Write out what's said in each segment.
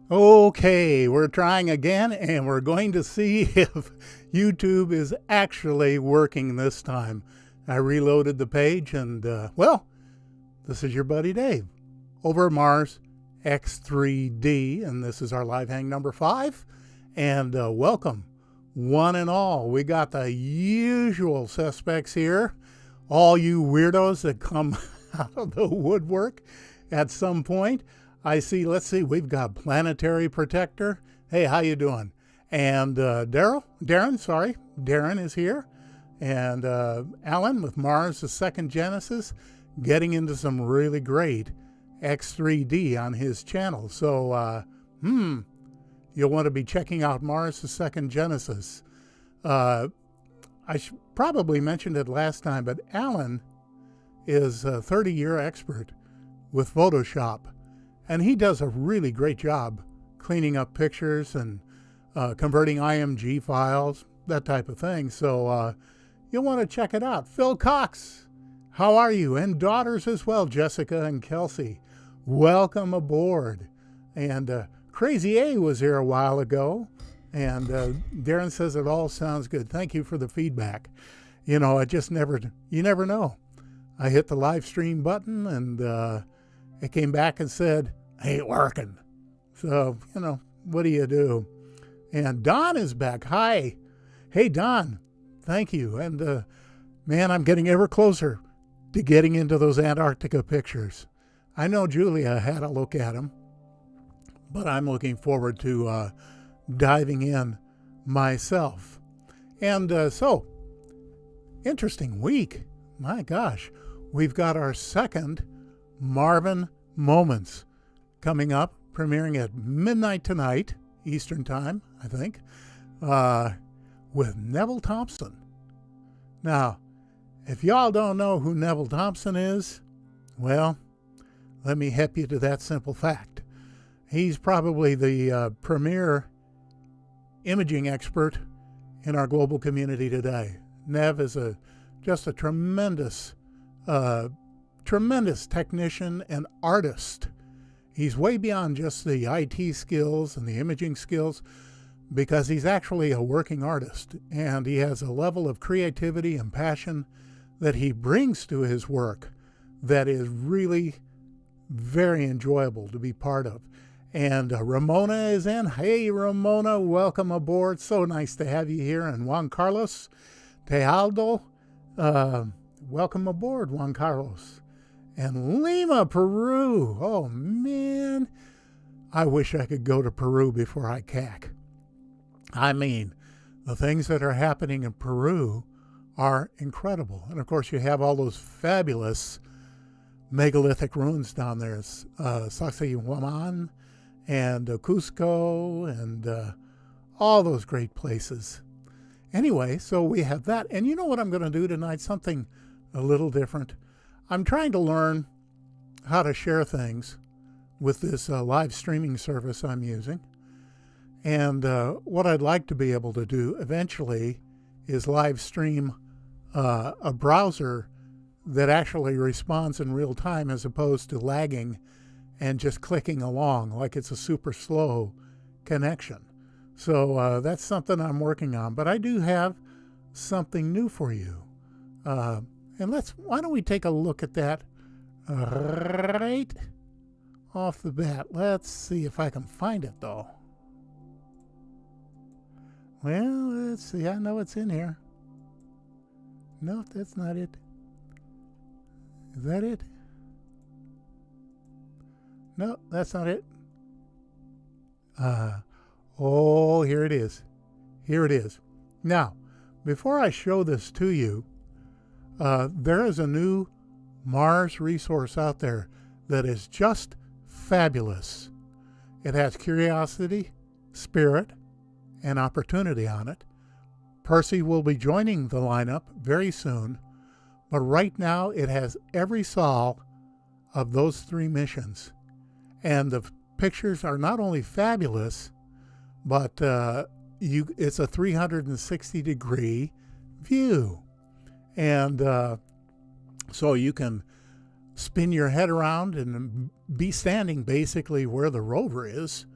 Okay, we're trying again, and we're going to see if YouTube is actually working this time. I reloaded the page, and well, this is your buddy Dave over at MarsX3D, and this is our live hang number 5. And welcome, one and all. We got the usual suspects here, all you weirdos that come out of the woodwork at some point. I see, let's see, we've got Planetary Protector. Hey, how you doing? And Darren is here. And Alan with Mars, the second Genesis, getting into some really great X3D on his channel. So, you'll want to be checking out Mars, the second Genesis. I probably mentioned it last time, but Alan is a 30-year expert with Photoshop. And he does a really great job cleaning up pictures and converting IMG files, that type of thing. So you'll want to check it out. Phil Cox, how are you? And daughters as well, Jessica and Kelsey. Welcome aboard. And Crazy A was here a while ago. And Darren says it all sounds good. Thank you for the feedback. You know, you never know. I hit the live stream button and it came back and said, ain't working. So, you know, what do you do? And Don is back. Hi. Hey, Don. Thank you. And, man, I'm getting ever closer to getting into those Antarctica pictures. I know Julia had a look at them, but I'm looking forward to diving in myself. And so, interesting week. My gosh. We've got our second Marvin Moments coming up, premiering at midnight tonight, Eastern Time, I think, with Neville Thompson. Now, if y'all don't know who Neville Thompson is, well, let me help you to that simple fact. He's probably the premier imaging expert in our global community today. Nev is just a tremendous technician and artist. He's way beyond just the IT skills and the imaging skills, because he's actually a working artist, and he has a level of creativity and passion that he brings to his work that is really very enjoyable to be part of. And Ramona is in. Hey, Ramona, welcome aboard. So nice to have you here. And Juan Carlos Tejaldo, welcome aboard, Juan Carlos. And Lima, Peru. Oh, man. I wish I could go to Peru before I cack. I mean, the things that are happening in Peru are incredible. And, of course, you have all those fabulous megalithic ruins down there. Sacsayhuaman and Cusco and all those great places. Anyway, so we have that. And you know what I'm going to do tonight? Something a little different. I'm trying to learn how to share things with this live streaming service I'm using. And what I'd like to be able to do eventually is live stream a browser that actually responds in real time, as opposed to lagging and just clicking along like it's a super slow connection. So that's something I'm working on. But I do have something new for you. And why don't we take a look at that right off the bat. Let's see if I can find it, though. Well, let's see. I know it's in here. No, that's not it. Is that it? No, that's not it. Oh, here it is. Here it is. Now, before I show this to you, there is a new Mars resource out there that is just fabulous. It has Curiosity, Spirit, and Opportunity on it. Percy will be joining the lineup very soon, but right now it has every sol of those 3 missions. And the pictures are not only fabulous, but it's a 360-degree view. And so you can spin your head around and be standing basically where the rover is,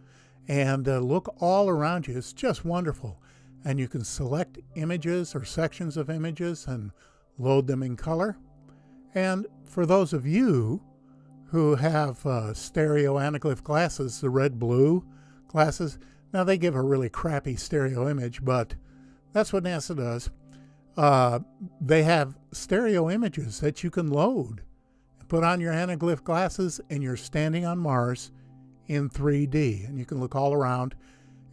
and look all around you. It's just wonderful. And you can select images or sections of images and load them in color. And for those of you who have stereo anaglyph glasses, the red-blue glasses, now they give a really crappy stereo image, but that's what NASA does. They have stereo images that you can load, put on your anaglyph glasses, and you're standing on Mars in 3D. And you can look all around,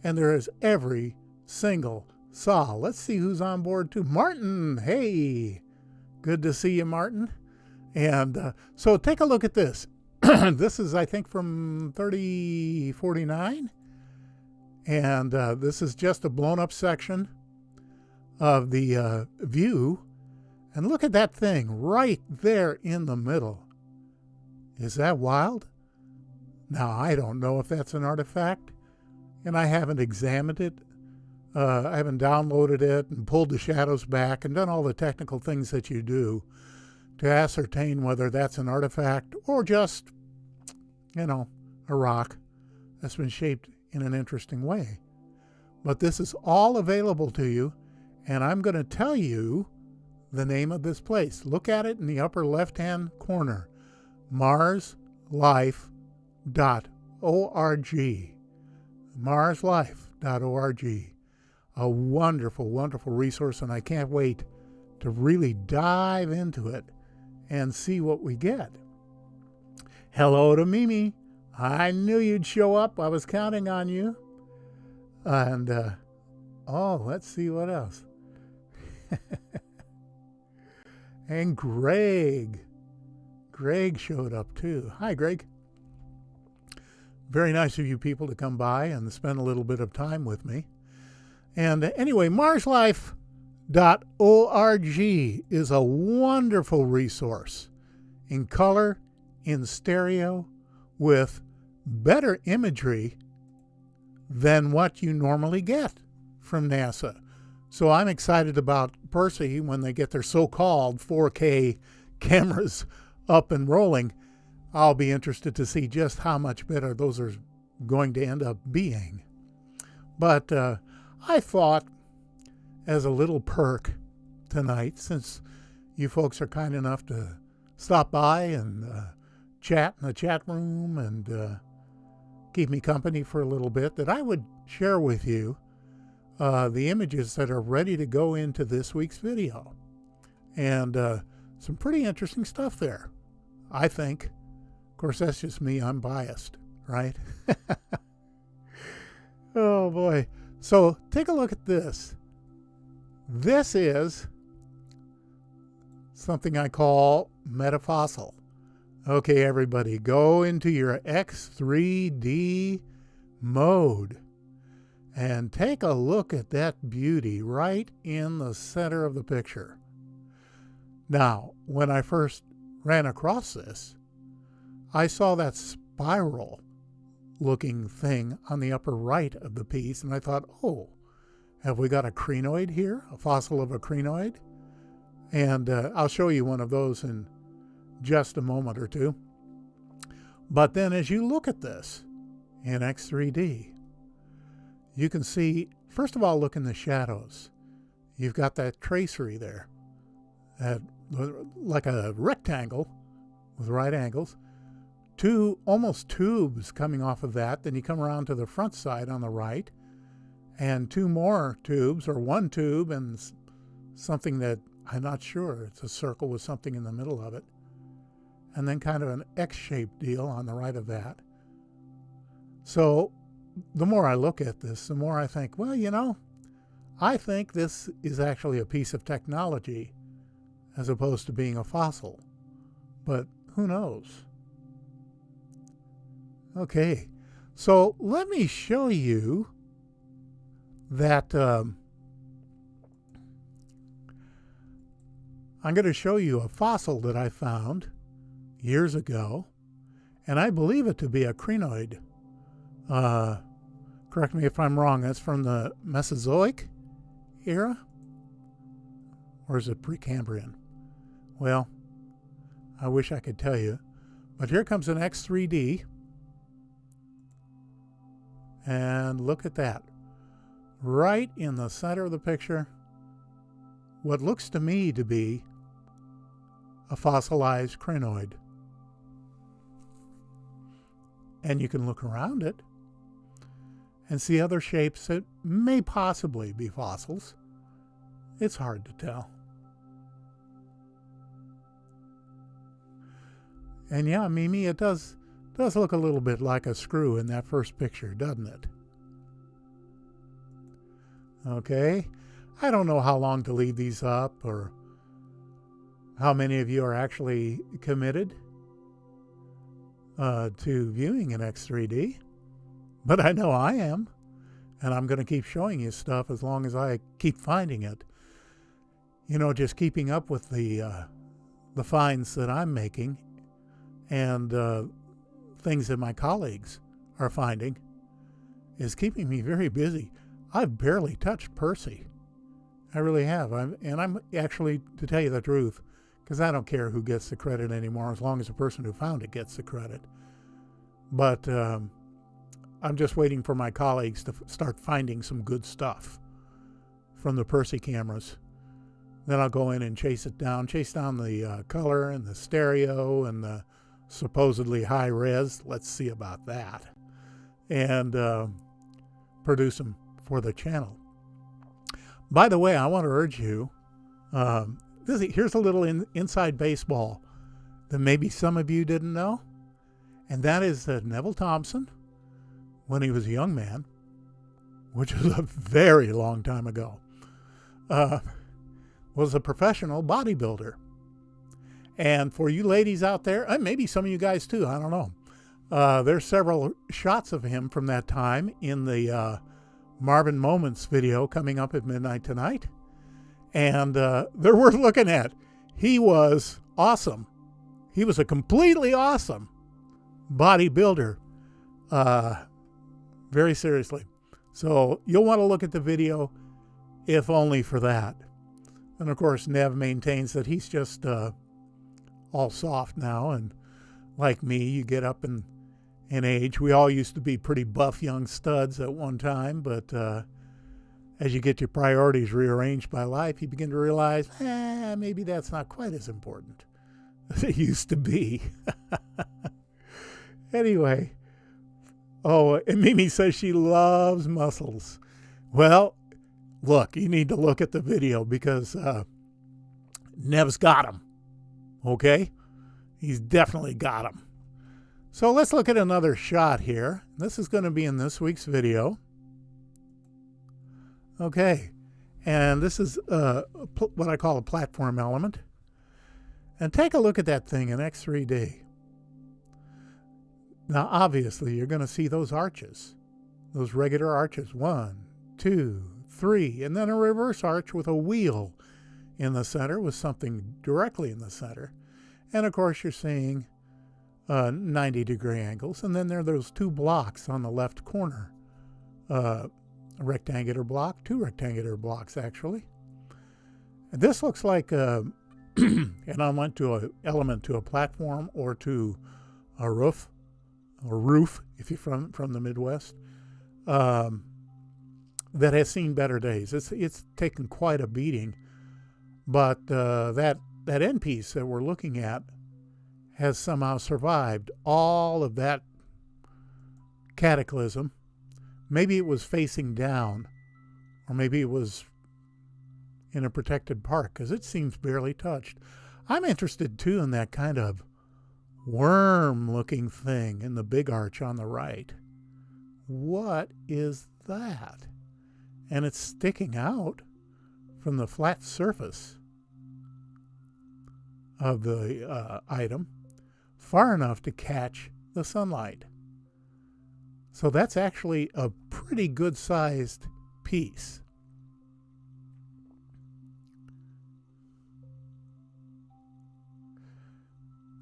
and there is every single saw. Let's see who's on board too. Martin, hey, good to see you, Martin. And so take a look at this. This is, I think, from 3049. And this is just a blown up section of the view. And look at that thing right there in the middle. Is that wild? Now, I don't know if that's an artifact, and I haven't examined it. I haven't downloaded it and pulled the shadows back and done all the technical things that you do to ascertain whether that's an artifact or just, you know, a rock that's been shaped in an interesting way. But this is all available to you, and I'm going to tell you the name of this place. Look at it in the upper left-hand corner, marslife.org. marslife.org. A wonderful, wonderful resource, and I can't wait to really dive into it and see what we get. Hello to Mimi. I knew you'd show up. I was counting on you. And, let's see what else. And Greg. Greg showed up too. Hi, Greg. Very nice of you people to come by and spend a little bit of time with me. And anyway, marslife.org is a wonderful resource in color, in stereo, with better imagery than what you normally get from NASA. So I'm excited about Percy when they get their so-called 4K cameras up and rolling. I'll be interested to see just how much better those are going to end up being. But I thought, as a little perk tonight, since you folks are kind enough to stop by and chat in the chat room and keep me company for a little bit, that I would share with you the images that are ready to go into this week's video. And some pretty interesting stuff there, I think. Of course, that's just me. I'm biased, right? Oh, boy. So take a look at this. This is something I call Metafossil. Okay, everybody, go into your X3D mode and take a look at that beauty right in the center of the picture. Now, when I first ran across this, I saw that spiral looking thing on the upper right of the piece, and I thought, oh, have we got a cranoid here, a fossil of a cranoid? And I'll show you one of those in just a moment or two. But then as you look at this in X3D, you can see, first of all, look in the shadows. You've got that tracery there, like a rectangle with right angles. Two almost tubes coming off of that. Then you come around to the front side on the right, and two more tubes, or one tube and something that I'm not sure. It's a circle with something in the middle of it. And then kind of an X-shaped deal on the right of that. So the more I look at this, the more I think, well, you know, I think this is actually a piece of technology as opposed to being a fossil. But who knows? Okay, so let me show you that I'm going to show you a fossil that I found years ago, and I believe it to be a cranoid. Correct me if I'm wrong. That's from the Mesozoic era? Or is it Precambrian? Well, I wish I could tell you. But here comes an X3D. And look at that. Right in the center of the picture, what looks to me to be a fossilized cranoid. And you can look around it and see other shapes that may possibly be fossils. It's hard to tell. And yeah, Mimi, it does look a little bit like a screw in that first picture, doesn't it? Okay. I don't know how long to leave these up or how many of you are actually committed to viewing an X3D, but I know I am, and I'm going to keep showing you stuff as long as I keep finding it. You know, just keeping up with the finds that I'm making and things that my colleagues are finding is keeping me very busy. I've barely touched Percy. I really have. I'm actually, to tell you the truth, because I don't care who gets the credit anymore as long as the person who found it gets the credit. But I'm just waiting for my colleagues to start finding some good stuff from the Percy cameras. Then I'll go in and chase down the color and the stereo and the supposedly high res. Let's see about that. And produce them for the channel. By the way, I want to urge you, here's a little inside baseball that maybe some of you didn't know. And that is that Neville Thompson, when he was a young man, which was a very long time ago, was a professional bodybuilder. And for you ladies out there, and maybe some of you guys too, I don't know. There's several shots of him from that time in the Marvin Moments video coming up at midnight tonight. And they're worth looking at. He was awesome. He was a completely awesome bodybuilder. Very seriously. So you'll want to look at the video, if only for that. And of course, Nev maintains that he's just all soft now. And like me, you get up in age. We all used to be pretty buff young studs at one time, but as you get your priorities rearranged by life, you begin to realize, maybe that's not quite as important as it used to be. Anyway, and Mimi says she loves muscles. Well, look, you need to look at the video because Nev's got them. Okay? He's definitely got them. So let's look at another shot here. This is going to be in this week's video. Okay, and this is what I call a platform element. And take a look at that thing in X3D. Now, obviously, you're going to see those arches, those regular arches. 1, 2, 3, and then a reverse arch with a wheel in the center with something directly in the center. And, of course, you're seeing 90-degree angles. And then there are those two blocks on the left corner. A rectangular block, two rectangular blocks, actually. And this looks like an element to a platform or to a roof, if you're from the Midwest, that has seen better days. It's taken quite a beating, but that end piece that we're looking at has somehow survived all of that cataclysm. Maybe it was facing down, or maybe it was in a protected park, because it seems barely touched. I'm interested, too, in that kind of worm-looking thing in the big arch on the right. What is that? And it's sticking out from the flat surface of the item far enough to catch the sunlight. So that's actually a pretty good-sized piece.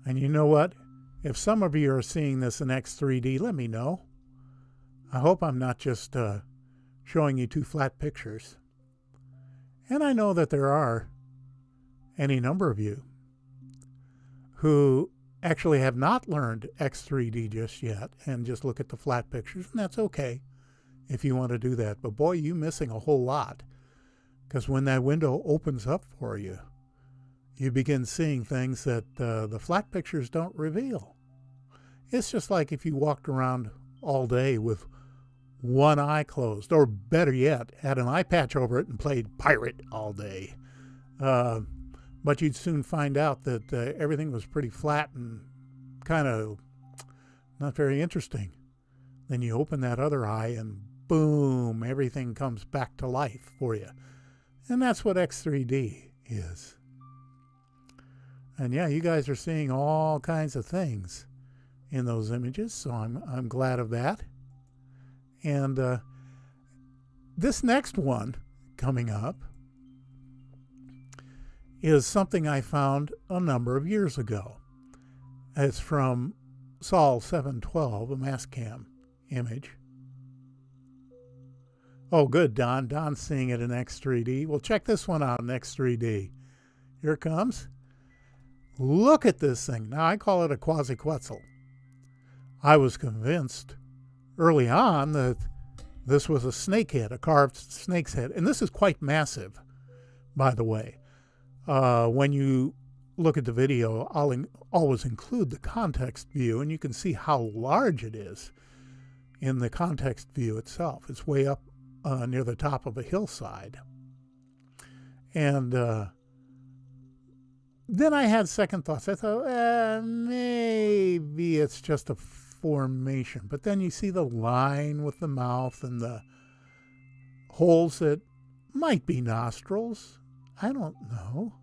And you know what? If some of you are seeing this in X3D, let me know. I hope I'm not just showing you two flat pictures. And I know that there are any number of you who actually have not learned X3D just yet and just look at the flat pictures, and that's okay. if you want to do that. But boy, you're missing a whole lot, because when that window opens up for you, you begin seeing things that the flat pictures don't reveal. It's just like if you walked around all day with one eye closed, or better yet, had an eye patch over it and played pirate all day. But you'd soon find out that everything was pretty flat and kind of not very interesting. Then you open that other eye and boom, everything comes back to life for you. And that's what X3D is. And yeah, you guys are seeing all kinds of things in those images, so I'm glad of that. And this next one coming up is something I found a number of years ago. It's from Sol 712, a Mastcam image. Oh, good, Don. Don's seeing it in X3D. Well, check this one out in X3D. Here it comes. Look at this thing. Now, I call it a quasi-quetzal. I was convinced early on that this was a snakehead, a carved snake's head. And this is quite massive, by the way. When you look at the video, I'll always include the context view, and you can see how large it is in the context view itself. It's way up near the top of a hillside. And then I had second thoughts. I thought, maybe it's just a formation. But then you see the line with the mouth and the holes that might be nostrils. I don't know.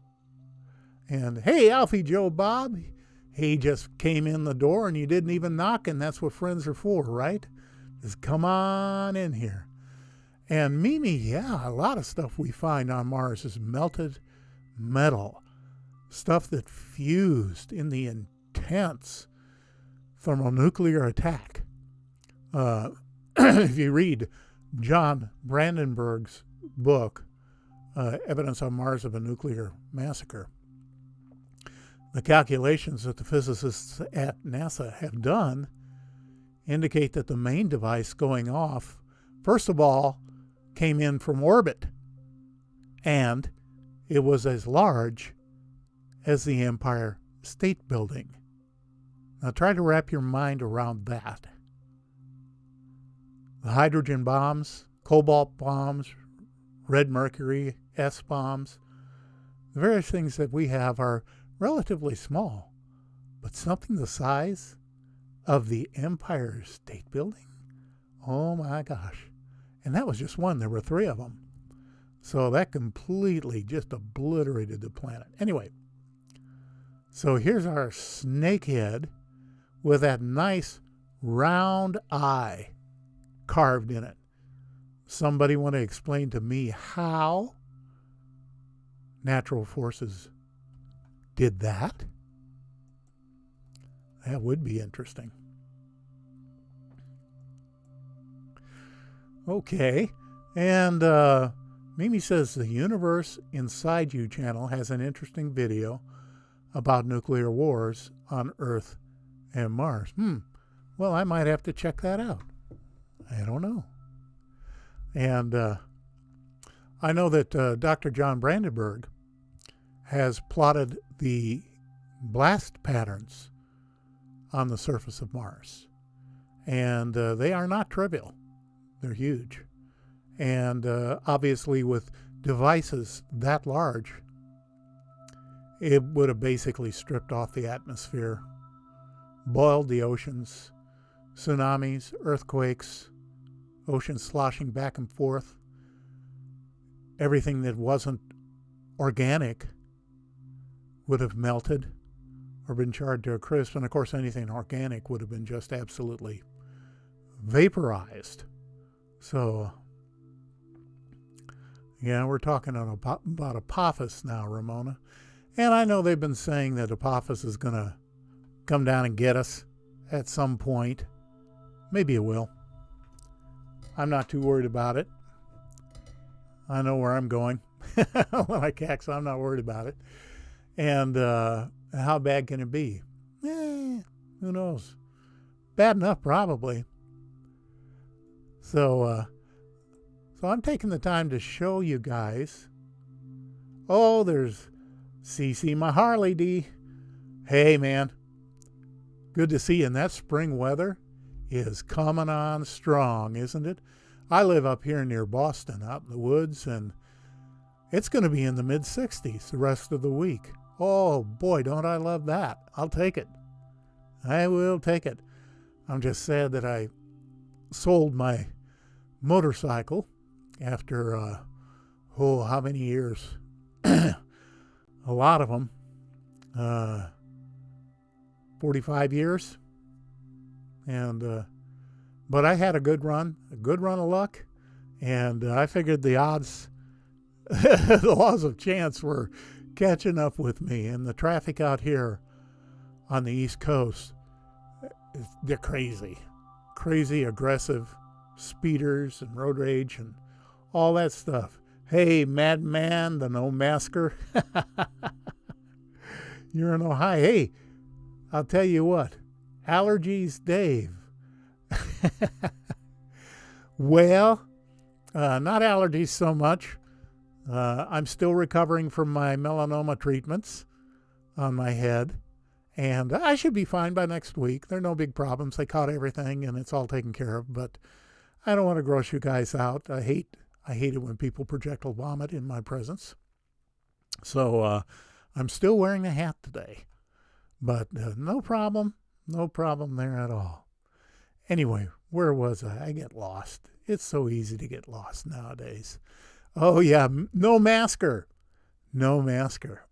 And hey, Alfie Joe Bob, he just came in the door and you didn't even knock, and that's what friends are for, right? Just come on in here. And Mimi, yeah, a lot of stuff we find on Mars is melted metal. Stuff that fused in the intense thermonuclear attack. If you read John Brandenburg's book, Evidence on Mars of a Nuclear Massacre, the calculations that the physicists at NASA have done indicate that the main device going off, first of all, came in from orbit, and it was as large as the Empire State Building. Now try to wrap your mind around that. The hydrogen bombs, cobalt bombs, red mercury, S bombs, the various things that we have are relatively small, but something the size of the Empire State Building? Oh my gosh. And that was just one. There were 3 of them. So that completely just obliterated the planet. Anyway, so here's our snakehead with that nice round eye carved in it. Somebody want to explain to me how natural forces did that? That would be interesting. Okay, and Mimi says the Universe Inside You channel has an interesting video about nuclear wars on Earth and Mars. Well, I might have to check that out. I don't know. And I know that Dr. John Brandenburg has plotted the blast patterns on the surface of Mars. And they are not trivial. They're huge. And obviously with devices that large, it would have basically stripped off the atmosphere, boiled the oceans, tsunamis, earthquakes, oceans sloshing back and forth. Everything that wasn't organic would have melted or been charred to a crisp. And of course, anything organic would have been just absolutely vaporized. So, yeah, we're talking about Apophis now, Ramona. And I know they've been saying that Apophis is going to come down and get us at some point. Maybe it will. I'm not too worried about it. I know where I'm going. Like heck, so I'm not worried about it. And how bad can it be? Who knows? Bad enough, probably. So I'm taking the time to show you guys. Oh, there's CC my Harley D. Hey, man. Good to see you. And that spring weather is coming on strong, isn't it? I live up here near Boston, out in the woods, and it's going to be in the mid-60s the rest of the week. Oh, boy, don't I love that. I'll take it. I will take it. I'm just sad that I sold my motorcycle after, how many years? A lot of them. 45 years. And, but I had a good run of luck. And I figured the odds, the laws of chance were catching up with me. And the traffic out here on the East Coast, they're crazy. Crazy, aggressive speeders and road rage and all that stuff. Hey, madman, the no masker. You're in Ohio. Hey, I'll tell you what. Allergies, Dave. Well, not allergies so much. I'm still recovering from my melanoma treatments on my head. And I should be fine by next week. There are no big problems. They caught everything and it's all taken care of. But I don't want to gross you guys out. I hate it when people projectile vomit in my presence. So I'm still wearing a hat today. But no problem. No problem there at all. Anyway, where was I? I get lost. It's so easy to get lost nowadays. Oh, yeah. No masker. No masker.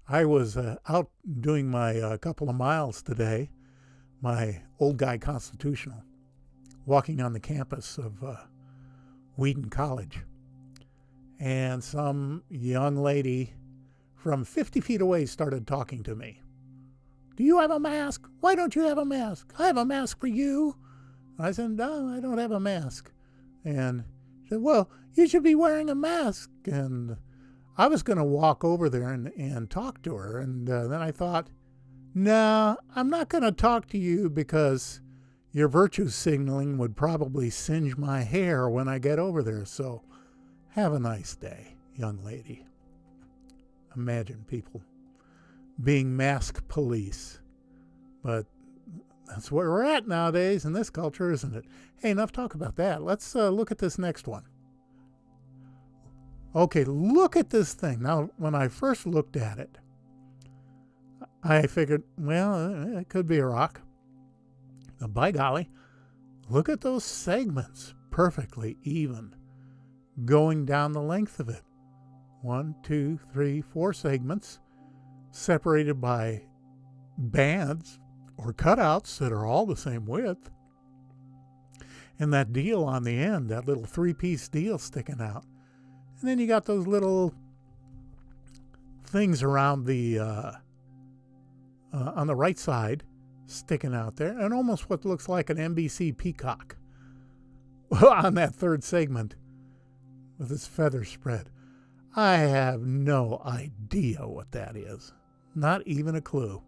I was out doing my couple of miles today, my old guy constitutional, walking on the campus of Wheaton College. And some young lady from 50 feet away started talking to me. Do you have a mask? Why don't you have a mask? I have a mask for you. I said, no, I don't have a mask. And she said, well, you should be wearing a mask. And I was going to walk over there and talk to her. And then I thought, no, I'm not going to talk to you because your virtue signaling would probably singe my hair when I get over there. So have a nice day, young lady. Imagine people being mask police. But that's where we're at nowadays in this culture, isn't it? Hey, enough talk about that. Let's look at this next one. Okay, look at this thing. Now, when I first looked at it, I figured, well, it could be a rock. But by golly, look at those segments, perfectly even, going down the length of it. 1, 2, 3, 4 segments, separated by bands or cutouts that are all the same width. And that deal on the end, that little 3-piece deal sticking out. And then you got those little things around the on the right side sticking out there, and almost what looks like an NBC peacock on that third segment with its feathers spread. I have no idea what that is. Not even a clue.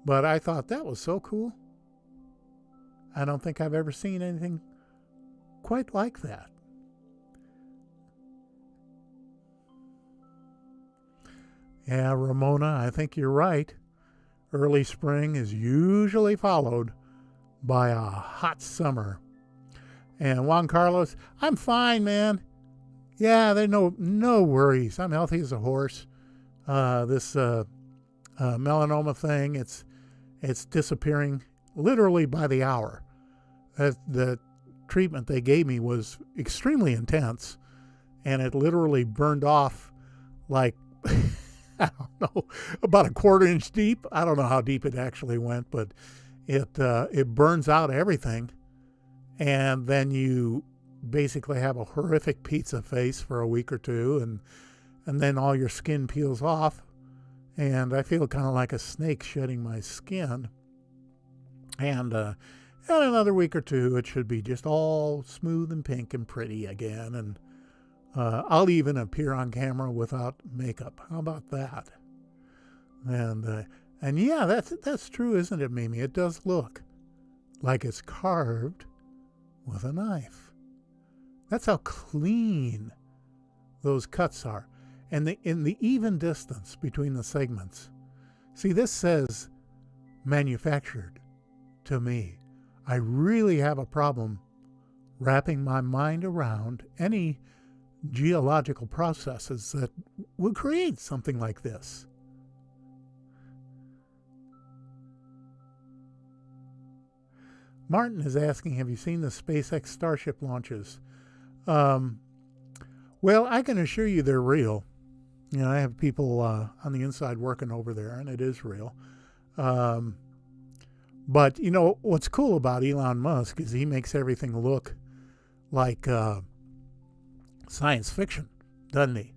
But I thought that was so cool. I don't think I've ever seen anything quite like that. Yeah, Ramona, I think you're right. Early spring is usually followed by a hot summer. And Juan Carlos, I'm fine, man. Yeah, there's no worries. I'm healthy as a horse. This melanoma thing, it's disappearing literally by the hour. The treatment they gave me was extremely intense, and it literally burned off like I don't know, about a 1/4 inch deep. I don't know how deep it actually went, but it burns out everything, and then you basically have a horrific pizza face for a week or two, and then all your skin peels off, and I feel kind of like a snake shedding my skin. And in another week or two, it should be just all smooth and pink and pretty again, and I'll even appear on camera without makeup. How about that? And yeah, that's true, isn't it, Mimi? It does look like it's carved with a knife. That's how clean those cuts are. And in the even distance between the segments. See, this says manufactured to me. I really have a problem wrapping my mind around any geological processes that would create something like this. Martin is asking, have you seen the SpaceX Starship launches? Well, I can assure you they're real. You know, I have people on the inside working over there, and it is real. But, you know, what's cool about Elon Musk is he makes everything look like science fiction, doesn't he?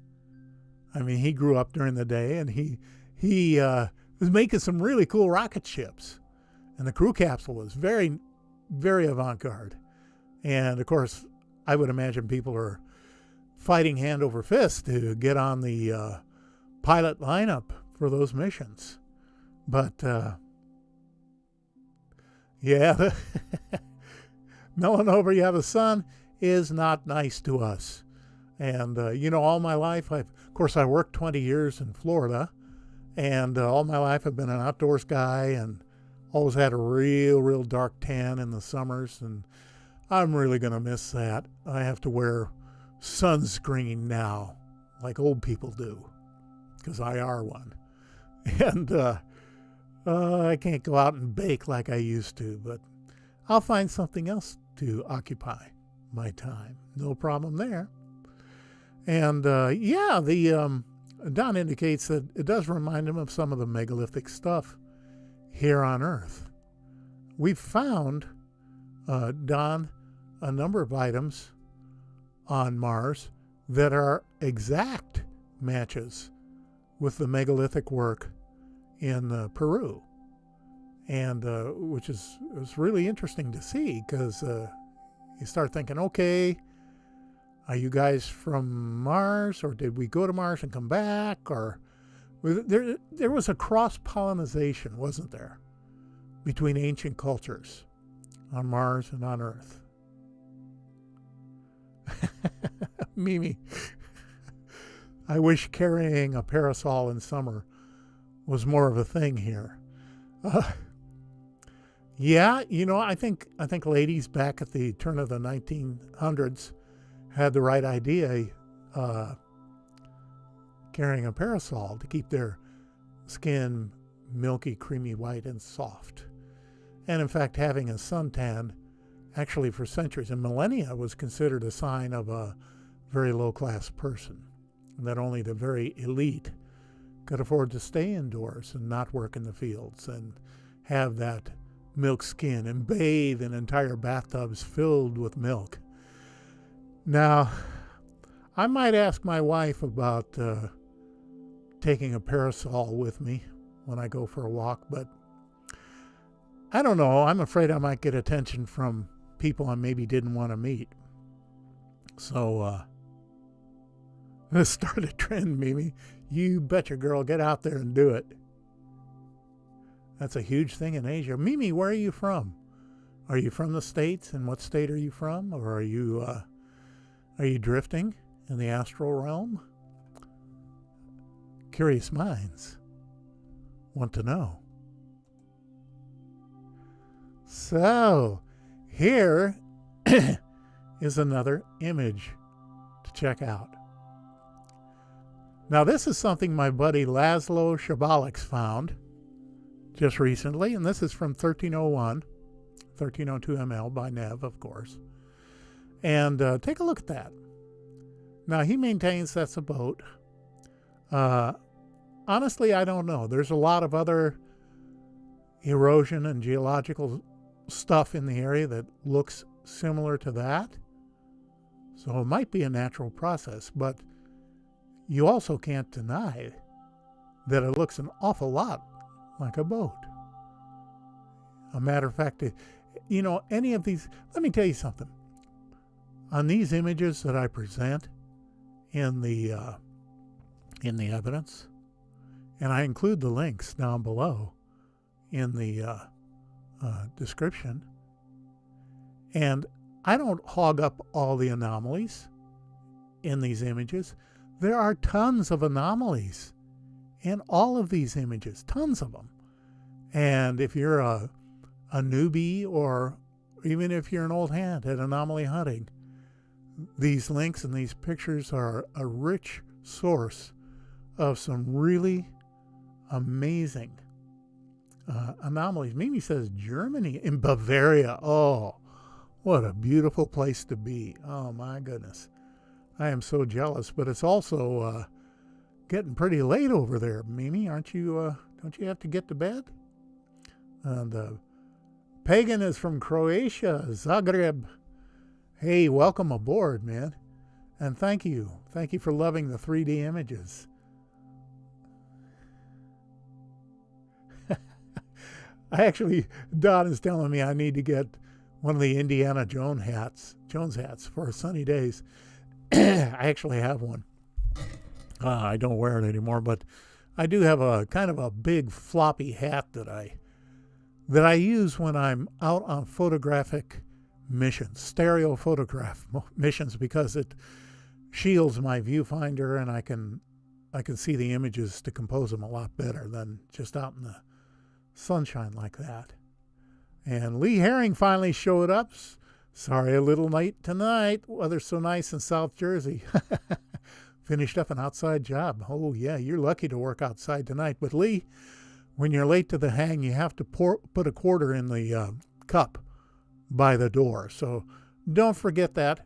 I mean, he grew up during the day, and he was making some really cool rocket ships. And the crew capsule was very, very avant-garde. And, of course, I would imagine people are fighting hand over fist to get on the pilot lineup for those missions. But, yeah, Melanova, yeah, the sun is not nice to us. And, you know, all my life, of course, I worked 20 years in Florida. And all my life I've been an outdoors guy and always had a real dark tan in the summers. And I'm really going to miss that. I have to wear sunscreen now, like old people do, because I are one. And I can't go out and bake like I used to, but I'll find something else to occupy my time. No problem there. And yeah, the Don indicates that it does remind him of some of the megalithic stuff here on Earth. We've found, Don, a number of items on Mars that are exact matches with the megalithic work in Peru, and which is really interesting to see, because you start thinking, okay, are you guys from Mars, or did we go to Mars and come back? Or there was a cross-pollinization, wasn't there, between ancient cultures on Mars and on Earth? Mimi, I wish carrying a parasol in summer was more of a thing here. Yeah, you know, I think ladies back at the turn of the 1900s had the right idea, carrying a parasol to keep their skin milky, creamy white, and soft. And in fact, having a suntan, actually for centuries and millennia, was considered a sign of a very low-class person, and that only the very elite could afford to stay indoors and not work in the fields and have that milk skin and bathe in entire bathtubs filled with milk. Now, I might ask my wife about taking a parasol with me when I go for a walk, but I don't know. I'm afraid I might get attention from people I maybe didn't want to meet. So, let's start a trend, Mimi. You betcha, girl. Get out there and do it. That's a huge thing in Asia. Mimi, where are you from? Are you from the States? And what state are you from? Or are you drifting in the astral realm? Curious minds want to know. So, here is another image to check out. Now, this is something my buddy Laszlo Shabalix found just recently, and this is from 1302 ML by Nev, of course. And take a look at that. Now, he maintains that's a boat. Honestly, I don't know. There's a lot of other erosion and geological stuff in the area that looks similar to that. So it might be a natural process, but you also can't deny that it looks an awful lot like a boat. A matter of fact, you know, any of these, let me tell you something. On these images that I present in the evidence, and I include the links down below in the description, and I don't hog up all the anomalies in these images. There are tons of anomalies in all of these images, tons of them. And if you're a newbie, or even if you're an old hand at anomaly hunting, these links and these pictures are a rich source of some really amazing anomalies. Mimi says Germany, in Bavaria. Oh, what a beautiful place to be. Oh my goodness. I am so jealous, but it's also getting pretty late over there. Mimi, aren't you, don't you have to get to bed? And Pagan is from Croatia, Zagreb. Hey, welcome aboard, man. And thank you. Thank you for loving the 3D images. Don is telling me I need to get one of the Indiana Jones hats for sunny days. I actually have one. I don't wear it anymore, but I do have a kind of a big floppy hat that I use when I'm out on photographic missions, stereo photograph missions, because it shields my viewfinder and I can see the images to compose them a lot better than just out in the sunshine like that. And Lee Herring finally showed up. Sorry, a little late tonight. Weather's so nice in South Jersey. Finished up an outside job. Oh yeah, you're lucky to work outside tonight. But Lee, when you're late to the hang, you have to put a quarter in the cup by the door. So don't forget that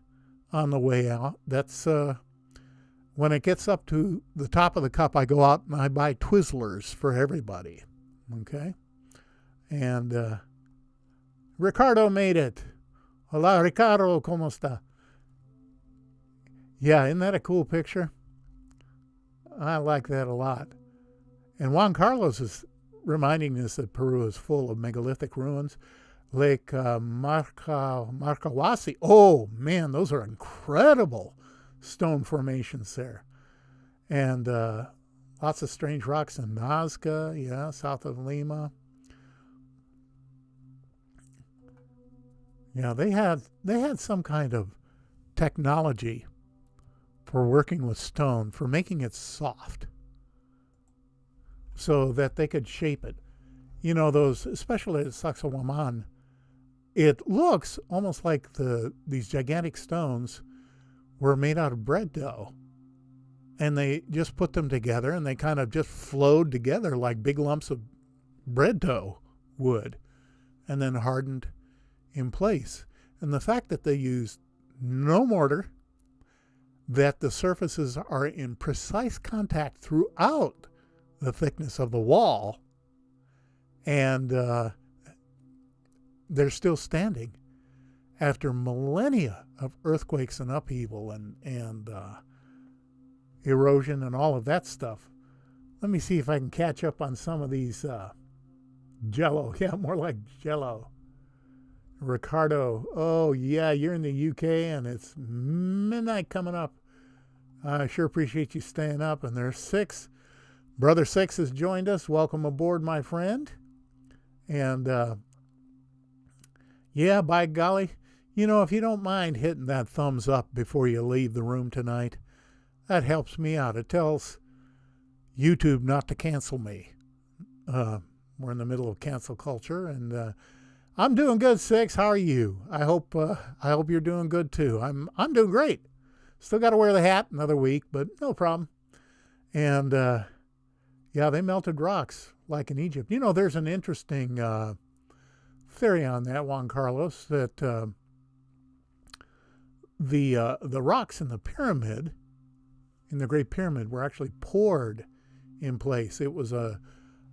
on the way out. That's when it gets up to the top of the cup, I go out and I buy Twizzlers for everybody. Okay? And Ricardo made it. Hola, Ricardo, ¿cómo está? Yeah, isn't that a cool picture? I like that a lot. And Juan Carlos is reminding us that Peru is full of megalithic ruins. Lake Marcahuasi. Oh, man, those are incredible stone formations there. And lots of strange rocks in Nazca, yeah, south of Lima. Yeah, they had some kind of technology for working with stone, for making it soft so that they could shape it. You know, those, especially at Sacsayhuaman, it looks almost like these gigantic stones were made out of bread dough. And they just put them together and they kind of just flowed together like big lumps of bread dough would, and then hardened in place. And the fact that they used no mortar, that the surfaces are in precise contact throughout the thickness of the wall, and they're still standing after millennia of earthquakes and upheaval and erosion and all of that stuff. Let me see if I can catch up on some of these jello. Yeah, more like jello. Ricardo, oh yeah, you're in the UK and it's midnight coming up. I sure appreciate you staying up. And there's Six. Brother Six has joined us. Welcome aboard, my friend. And yeah, by golly, you know, if you don't mind hitting that thumbs up before you leave the room tonight, that helps me out. It tells YouTube not to cancel me. We're in the middle of cancel culture, and I'm doing good, Six. How are you? I hope you're doing good too. I'm doing great. Still got to wear the hat another week, but no problem. And yeah, they melted rocks like in Egypt. You know, there's an interesting theory on that, Juan Carlos, that the rocks in the pyramid, in the Great Pyramid, were actually poured in place. It was a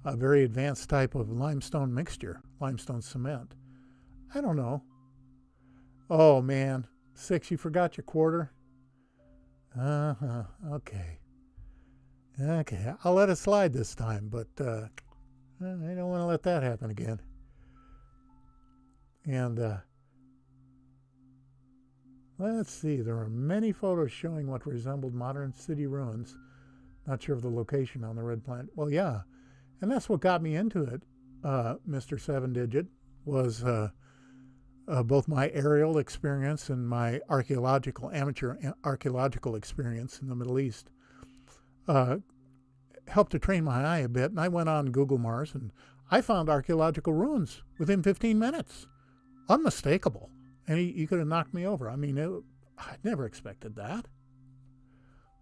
very advanced type of limestone mixture, limestone cement. I don't know. Oh, man. Six, you forgot your quarter? Uh-huh. Okay. Okay, I'll let it slide this time, but I don't want to let that happen again. And let's see. There are many photos showing what resembled modern city ruins. Not sure of the location on the red planet. Well, yeah. And that's what got me into it, Mr. Seven Digit, was both my aerial experience and my amateur archaeological experience in the Middle East helped to train my eye a bit. And I went on Google Mars and I found archaeological ruins within 15 minutes. Unmistakable. And he could have knocked me over. I mean, I never expected that.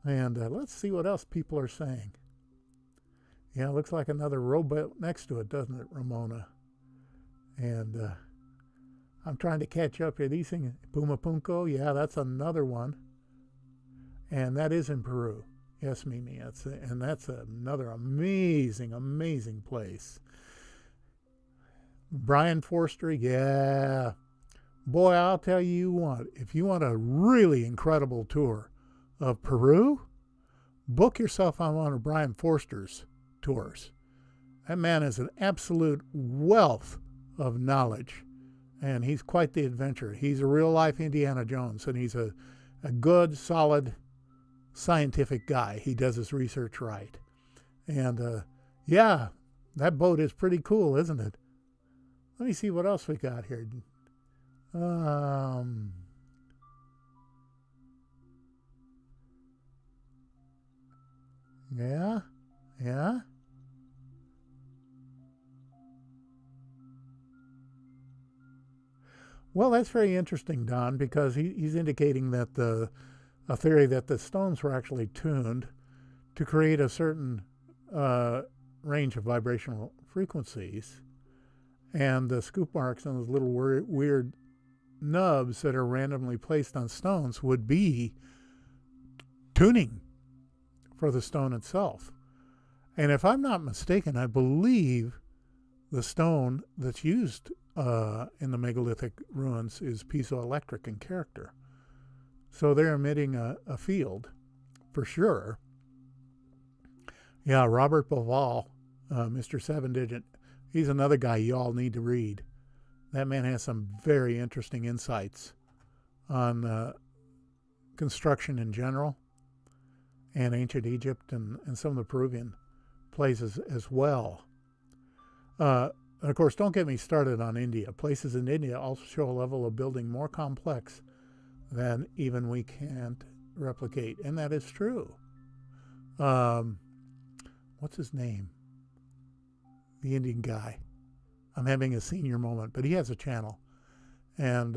And let's see what else people are saying. Yeah, it looks like another rowboat next to it, doesn't it, Ramona? And I'm trying to catch up here. These things, Pumapunco, yeah, that's another one. And that is in Peru. Yes, Mimi. That's another amazing, amazing place. Brian Forster, yeah. Boy, I'll tell you what, if you want a really incredible tour of Peru, book yourself on one of Brian Forster's tours. That man is an absolute wealth of knowledge, and he's quite the adventurer. He's a real-life Indiana Jones, and he's a good, solid, scientific guy. He does his research right. And, yeah, that boat is pretty cool, isn't it? Let me see what else we got here. Yeah. Well, that's very interesting, Don, because he's indicating that a theory that the stones were actually tuned to create a certain range of vibrational frequencies, and the scoop marks and those little weird nubs that are randomly placed on stones would be tuning for the stone itself. And if I'm not mistaken, I believe the stone that's used in the megalithic ruins is piezoelectric in character. So they're emitting a field for sure. Yeah, Robert Boval, Mr. Seven Digit, he's another guy you all need to read. That man has some very interesting insights on construction in general and ancient Egypt and some of the Peruvian places as well. And of course, don't get me started on India. Places in India also show a level of building more complex than even we can't replicate. And that is true. What's his name? The Indian guy. I'm having a senior moment, but he has a channel. And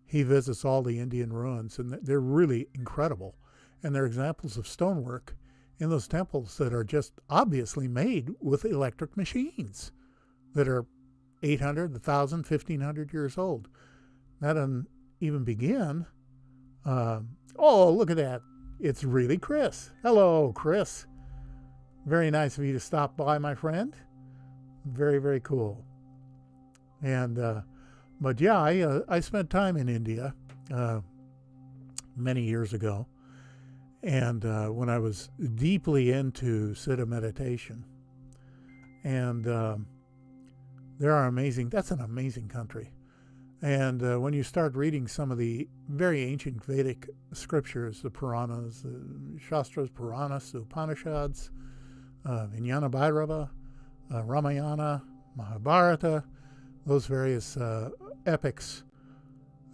he visits all the Indian ruins, and they're really incredible. And they're examples of stonework in those temples that are just obviously made with electric machines that are 800, 1,000, 1,500 years old. That doesn't even begin. Oh, look at that. It's really Chris. Hello, Chris. Very nice of you to stop by, my friend. Very, very cool. And, but yeah, I spent time in India many years ago. And when I was deeply into Siddha meditation. And there are that's an amazing country. And when you start reading some of the very ancient Vedic scriptures, the Puranas, the Shastras, Puranas, the Upanishads, Vijnana Bhairava, Ramayana, Mahabharata, those various epics,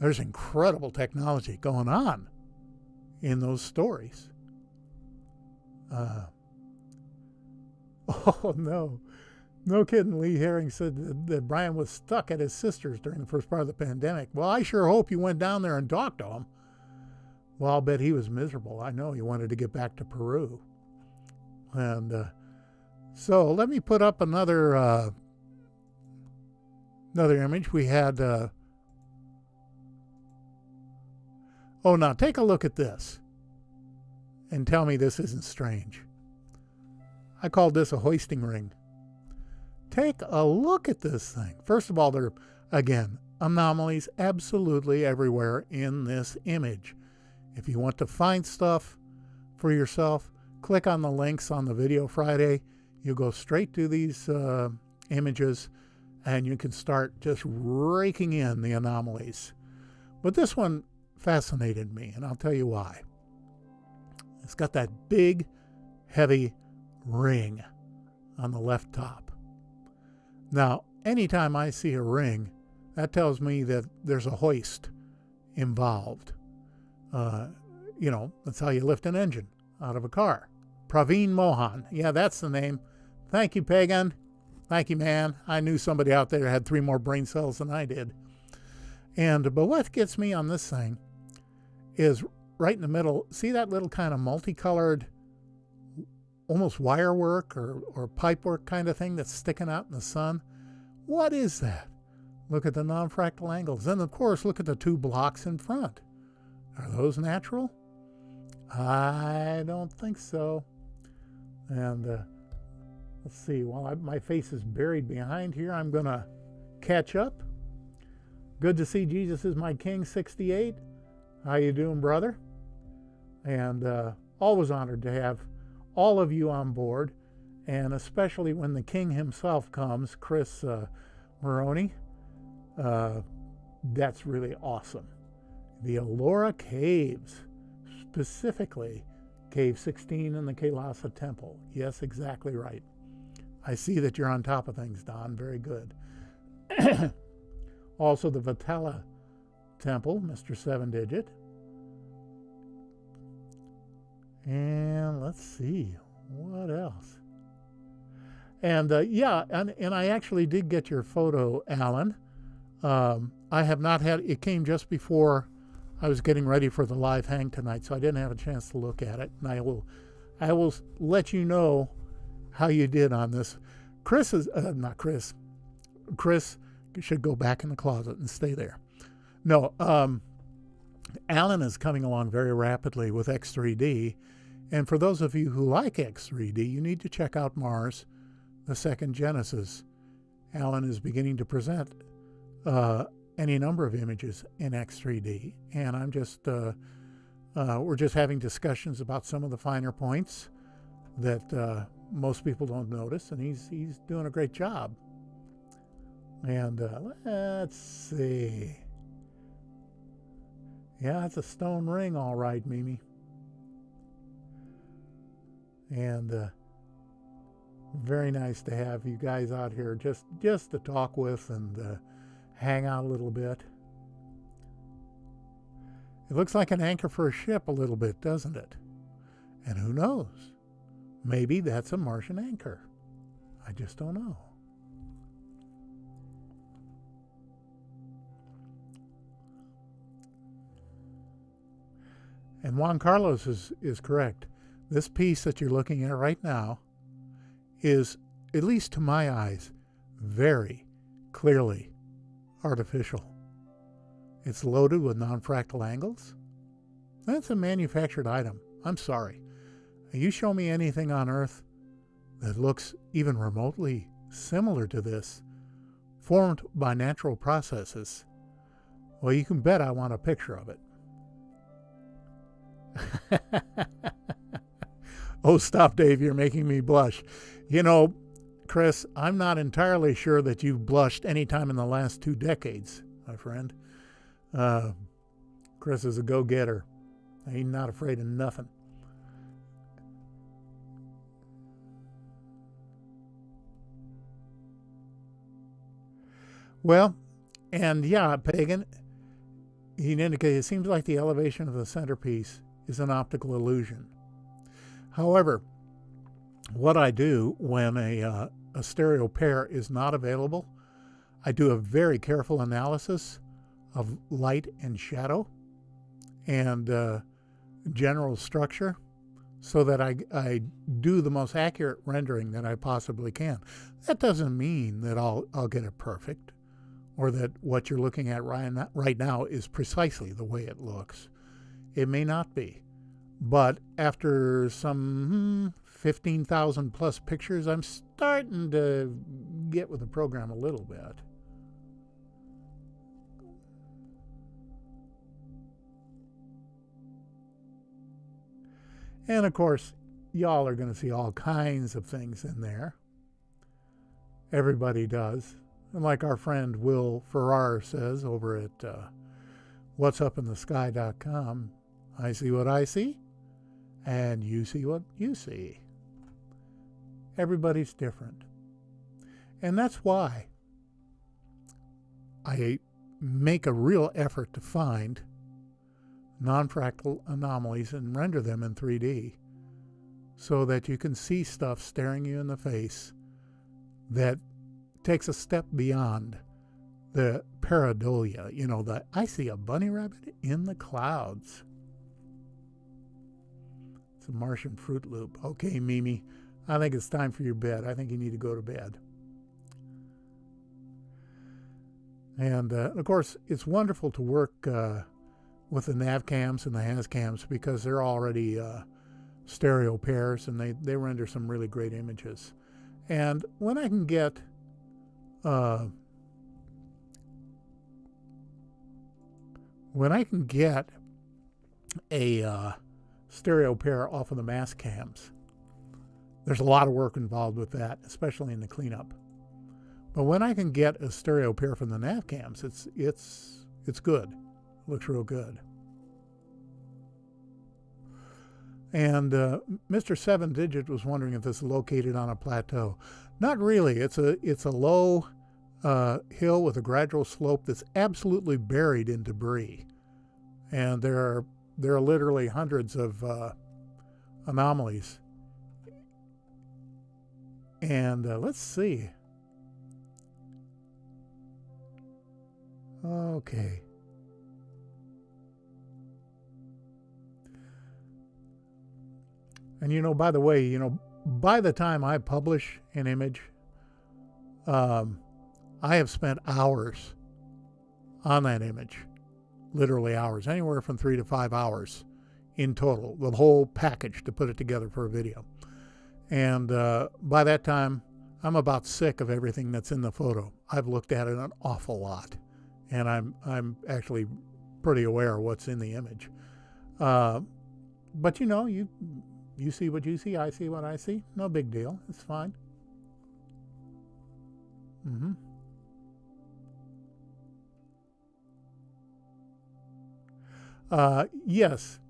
there's incredible technology going on in those stories. Oh, no. No kidding. Lee Herring said that Brian was stuck at his sister's during the first part of the pandemic. Well, I sure hope you went down there and talked to him. Well, I'll bet he was miserable. I know he wanted to get back to Peru. And so let me put up another image. We had... oh, now take a look at this and tell me this isn't strange. I called this a hoisting ring. Take a look at this thing. First of all, there are, again, anomalies absolutely everywhere in this image. If you want to find stuff for yourself, click on the links on the video Friday. You go straight to these images and you can start just raking in the anomalies. But this one fascinated me, and I'll tell you why. It's got that big, heavy ring on the left top. Now, anytime I see a ring that tells me that there's a hoist involved. You know, that's how you lift an engine out of a car. Praveen Mohan. Yeah, that's the name. Thank you, Pagan. Thank you, man. I knew somebody out there had 3 more brain cells than I did. But what gets me on this thing is right in the middle. See that little kind of multicolored, almost wire work or pipe work kind of thing that's sticking out in the sun? What is that? Look at the non-fractal angles. Then, of course, look at the 2 blocks in front. Are those natural? I don't think so. And let's see. While my face is buried behind here, I'm going to catch up. Good to see Jesus is my King 68. How you doing, brother? And always honored to have all of you on board, and especially when the King himself comes, Chris Maroney. That's really awesome. The Ellora Caves, specifically Cave 16 in the Kailasa Temple. Yes, exactly right. I see that you're on top of things, Don. Very good. Also, the Vatala Temple, Mr. 7-Digit. And let's see, what else? And yeah, and I actually did get your photo, Alan. I have not had, it came just before I was getting ready for the live hang tonight, so I didn't have a chance to look at it. And I will let you know how you did on this. Chris is, not Chris. Chris should go back in the closet and stay there. No, Alan is coming along very rapidly with X3D. And for those of you who like X3D, you need to check out Mars, the second Genesis. Alan is beginning to present any number of images in X3D. And I'm just, we're just having discussions about some of the finer points that most people don't notice. And he's doing a great job. And let's see. Yeah, it's a stone ring, all right, Mimi. And very nice to have you guys out here just to talk with and hang out a little bit. It looks like an anchor for a ship a little bit, doesn't it? And who knows? Maybe that's a Martian anchor. I just don't know. And Juan Carlos is correct. This piece that you're looking at right now is, at least to my eyes, very clearly artificial. It's loaded with non-fractal angles. That's a manufactured item. I'm sorry. You show me anything on Earth that looks even remotely similar to this, formed by natural processes, well, you can bet I want a picture of it. Oh, stop, Dave. You're making me blush. You know, Chris, I'm not entirely sure that you've blushed any time in the last 2 decades, my friend. Chris is a go-getter. He's not afraid of nothing. Well, and yeah, Pagan, he indicated it seems like the elevation of the centerpiece is an optical illusion. However, what I do when a stereo pair is not available, I do a very careful analysis of light and shadow and general structure so that I do the most accurate rendering that I possibly can. That doesn't mean that I'll get it perfect or that what you're looking at right now is precisely the way it looks. It may not be. But after some 15,000 plus pictures, I'm starting to get with the program a little bit. And of course, y'all are going to see all kinds of things in there. Everybody does. And like our friend Will Farrar says over at whatsupinthesky.com, I see what I see. And you see what you see. Everybody's different. And that's why I make a real effort to find non-fractal anomalies and render them in 3D so that you can see stuff staring you in the face that takes a step beyond the pareidolia. You know, the I see a bunny rabbit in the clouds. It's a Martian Fruit Loop. Okay, Mimi, I think it's time for your bed. I think you need to go to bed. And of course, it's wonderful to work with the nav cams and the has cams because they're already stereo pairs, and they render some really great images. And when I can get a stereo pair off of the mass cams, there's a lot of work involved with that, especially in the cleanup. But when I can get a stereo pair from the nav cams, it's good. It looks real good. And Mr. 7-Digit was wondering if this is located on a plateau. Not really. It's a low hill with a gradual slope that's absolutely buried in debris, and there are literally hundreds of anomalies. And let's see. Okay. And, you know, by the way, you know, by the time I publish an image, I have spent hours on that image, literally hours, anywhere from 3 to 5 hours in total, the whole package to put it together for a video. And by that time, I'm about sick of everything that's in the photo. I've looked at it an awful lot, and I'm actually pretty aware of what's in the image. But, you know, you see what you see, I see what I see. No big deal. It's fine. Yes.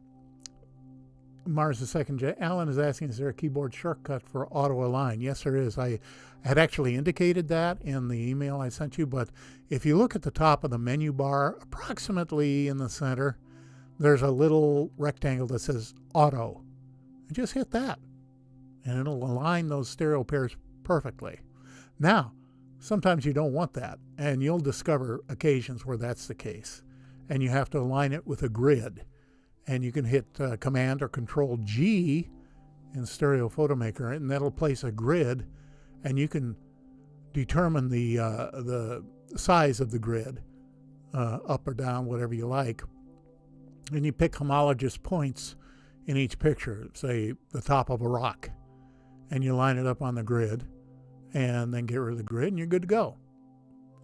Mars the Second. Alan is asking, is there a keyboard shortcut for auto align? Yes, there is. I had actually indicated that in the email I sent you, but if you look at the top of the menu bar, approximately in the center, there's a little rectangle that says auto. And just hit that, and it'll align those stereo pairs perfectly. Now, sometimes you don't want that, and you'll discover occasions where that's the case, and you have to align it with a grid. And you can hit Command or Control G in Stereo Photo Maker, and that'll place a grid, and you can determine the size of the grid, up or down, whatever you like. And you pick homologous points in each picture, say the top of a rock, and you line it up on the grid, and then get rid of the grid, and you're good to go.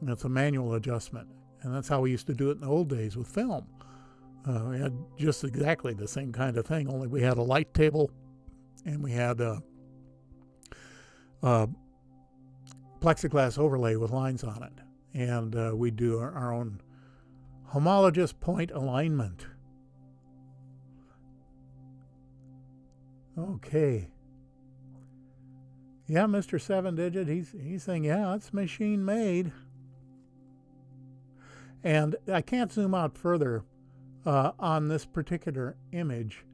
And it's a manual adjustment, and that's how we used to do it in the old days with film. We had just exactly the same kind of thing, only we had a light table, and we had a plexiglass overlay with lines on it, and we do our own homologous point alignment. Okay. Yeah, Mr. 7-Digit, he's saying, yeah, it's machine made. And I can't zoom out further on this particular image,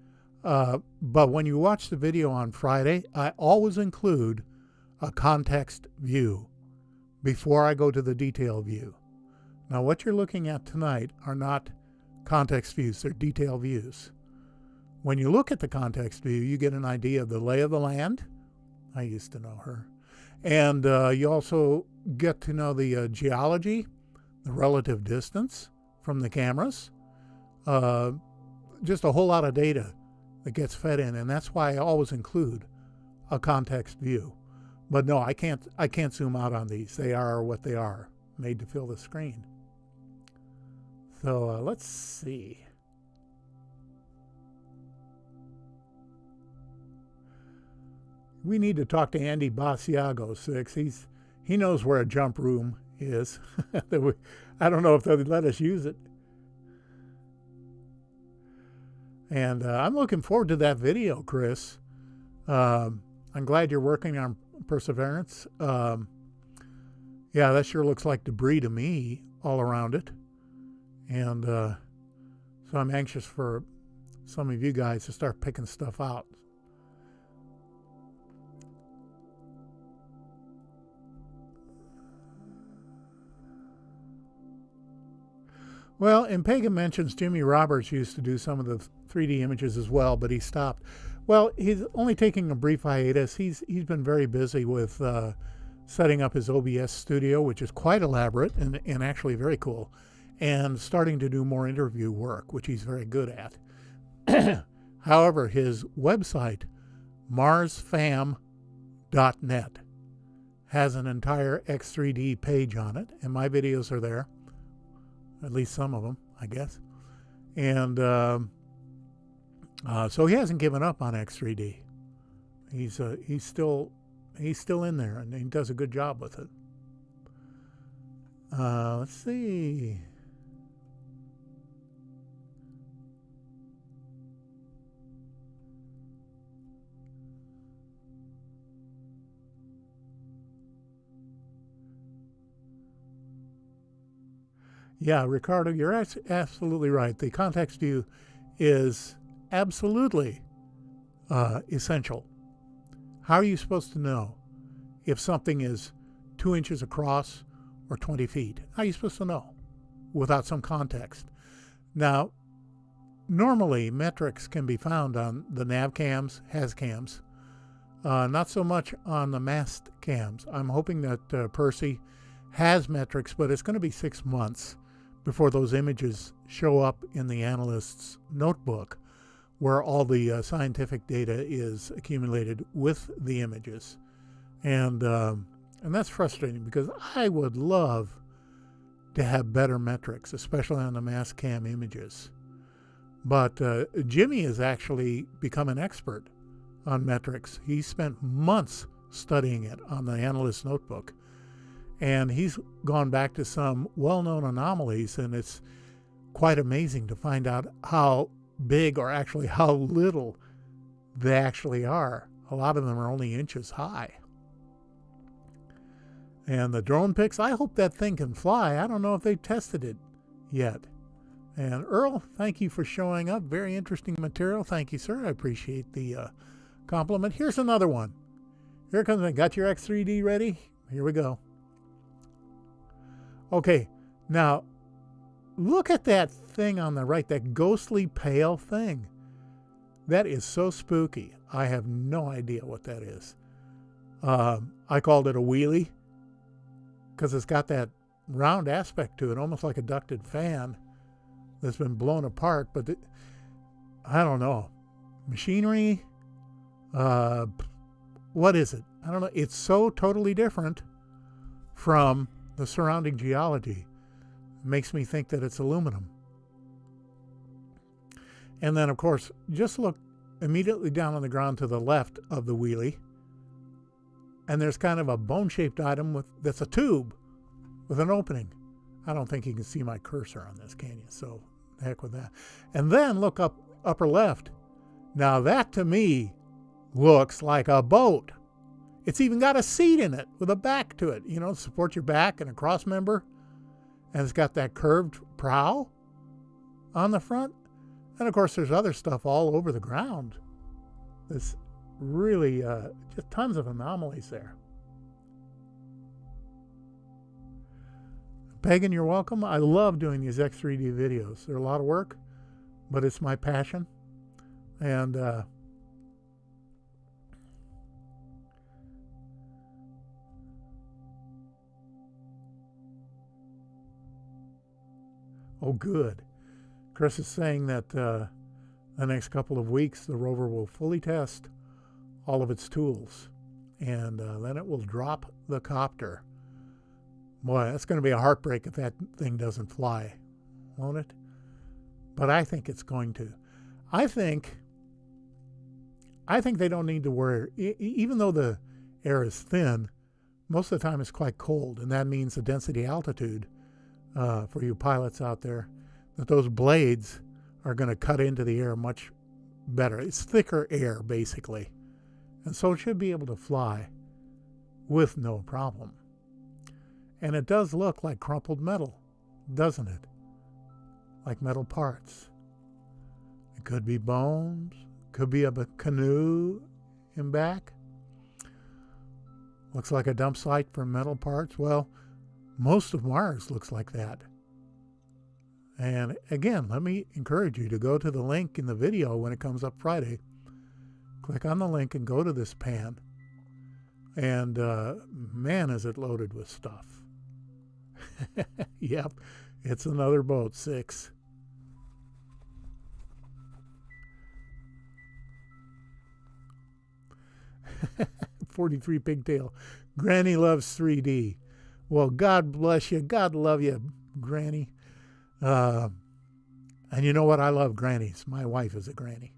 but when you watch the video on Friday, I always include a context view before I go to the detail view. Now, what you're looking at tonight are not context views, they're detail views. When you look at the context view, you get an idea of the lay of the land. I used to know her. And you also get to know the geology, the relative distance from the cameras. Just a whole lot of data that gets fed in, and that's why I always include a context view. But no, I can't zoom out on these. They are what they are, made to fill the screen. So let's see. We need to talk to Andy Basiago 6. He knows where a jump room is. I don't know if they'll let us use it. And I'm looking forward to that video, Chris. I'm glad you're working on Perseverance. Yeah, that sure looks like debris to me all around it. And so I'm anxious for some of you guys to start picking stuff out. Well, and Pagan mentions Jimmy Roberts used to do some of the 3D images as well, but he stopped. Well, he's only taking a brief hiatus. He's been very busy with setting up his OBS studio, which is quite elaborate and actually very cool, and starting to do more interview work, which he's very good at. However, his website, marsfam.net, has an entire X3D page on it, and my videos are there. At least some of them, I guess. And so he hasn't given up on X3D. He's still in there, and he does a good job with it. Let's see. Yeah, Ricardo, you're absolutely right. The context view is absolutely essential. How are you supposed to know if something is 2 inches across or 20 feet? How are you supposed to know without some context? Now, normally metrics can be found on the nav cams, has cams, not so much on the mast cams. I'm hoping that Percy has metrics, but it's going to be 6 months before those images show up in the analyst's notebook, where all the scientific data is accumulated with the images. And that's frustrating, because I would love to have better metrics, especially on the mass cam images. But Jimmy has actually become an expert on metrics. He spent months studying it on the analyst's notebook. And he's gone back to some well-known anomalies, and it's quite amazing to find out how big, or actually how little, they actually are. A lot of them are only inches high. And the drone pics, I hope that thing can fly. I don't know if they've tested it yet. And Earl, thank you for showing up. Very interesting material. Thank you, sir. I appreciate the compliment. Here's another one. Here it comes. Got your X3D ready? Here we go. Okay, now look at that thing on the right, that ghostly pale thing. That is so spooky. I have no idea what that is. I called it a wheelie because it's got that round aspect to it, almost like a ducted fan that's been blown apart. But I don't know. Machinery? What is it? I don't know. It's so totally different from the surrounding geology. It makes me think that it's aluminum. And then, of course, just look immediately down on the ground to the left of the wheelie, and there's kind of a bone-shaped item that's a tube with an opening. I don't think you can see my cursor on this, can you? So, the heck with that. And then look up upper left. Now that to me looks like a boat. It's even got a seat in it with a back to it, to support your back, and a cross member. And it's got that curved prow on the front. And of course, there's other stuff all over the ground. There's really just tons of anomalies there. Pagan, you're welcome. I love doing these X3D videos. They're a lot of work, but it's my passion. And oh, good. Chris is saying that the next couple of weeks, the rover will fully test all of its tools, and then it will drop the copter. Boy, that's going to be a heartbreak if that thing doesn't fly, won't it? But I think it's going to. I think they don't need to worry. Even though the air is thin, most of the time it's quite cold, and that means the density altitude for you pilots out there, that those blades are going to cut into the air much better. It's thicker air, basically. And so it should be able to fly with no problem. And it does look like crumpled metal doesn't it? Like metal parts. It could be bones, could be a canoe in back. Looks like a dump site for metal parts. Well, most of Mars looks like that. And again, let me encourage you to go to the link in the video when it comes up Friday. Click on the link and go to this pan. And man, is it loaded with stuff. Yep, it's another boat, 6. "43 pigtail. Granny loves 3D. Well, God bless you. God love you, Granny. And you know what? I love grannies. My wife is a granny.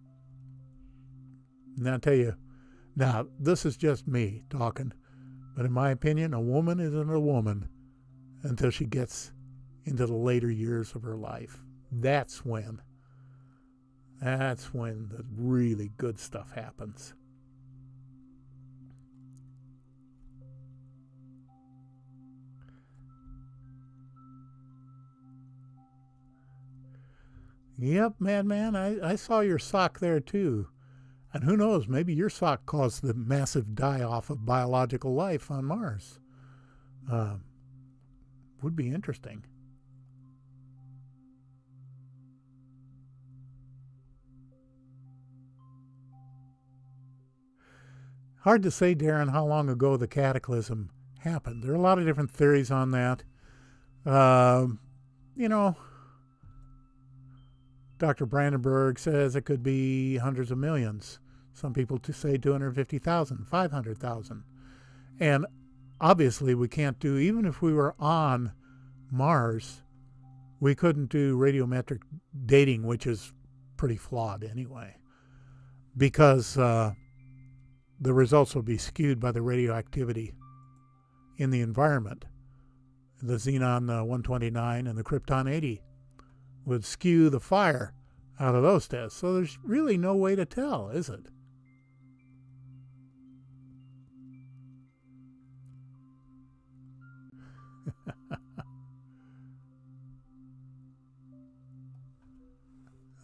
And I'll tell you, now, this is just me talking, but in my opinion, a woman isn't a woman until she gets into the later years of her life. That's when the really good stuff happens. Yep, Madman, I saw your sock there too. And who knows, maybe your sock caused the massive die-off of biological life on Mars. Would be interesting. Hard to say, Darren, how long ago the cataclysm happened. There are a lot of different theories on that. You know, Dr. Brandenburg says it could be hundreds of millions. Some people say 250,000, 500,000. And obviously we can't do, even if we were on Mars, we couldn't do radiometric dating, which is pretty flawed anyway, because the results will be skewed by the radioactivity in the environment. The xenon 129 and the krypton 80 would skew the fire out of those tests. So there's really no way to tell, is it?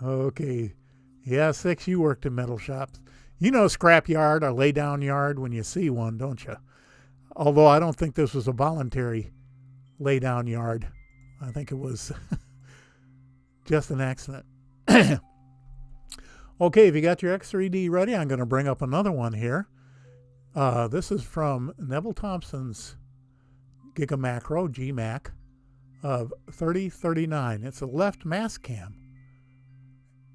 Okay. Yeah, 6, you worked in metal shops. You know scrap yard, or lay down yard when you see one, don't you? Although I don't think this was a voluntary lay down yard. I think it was just an accident. Okay, if you got your X3D ready, I'm going to bring up another one here. This is from Neville Thompson's Gigamacro GMAC of 3039. It's a left mass cam.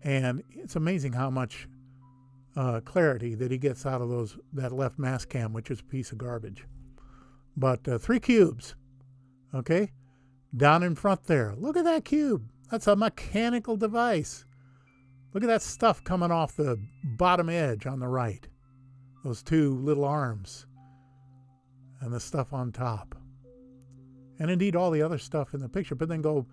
And it's amazing how much clarity that he gets out of that left mass cam, which is a piece of garbage. But 3 cubes, okay, down in front there. Look at that cube. That's a mechanical device. Look at that stuff coming off the bottom edge on the right. Those 2 little arms and the stuff on top. And indeed all the other stuff in the picture. But then go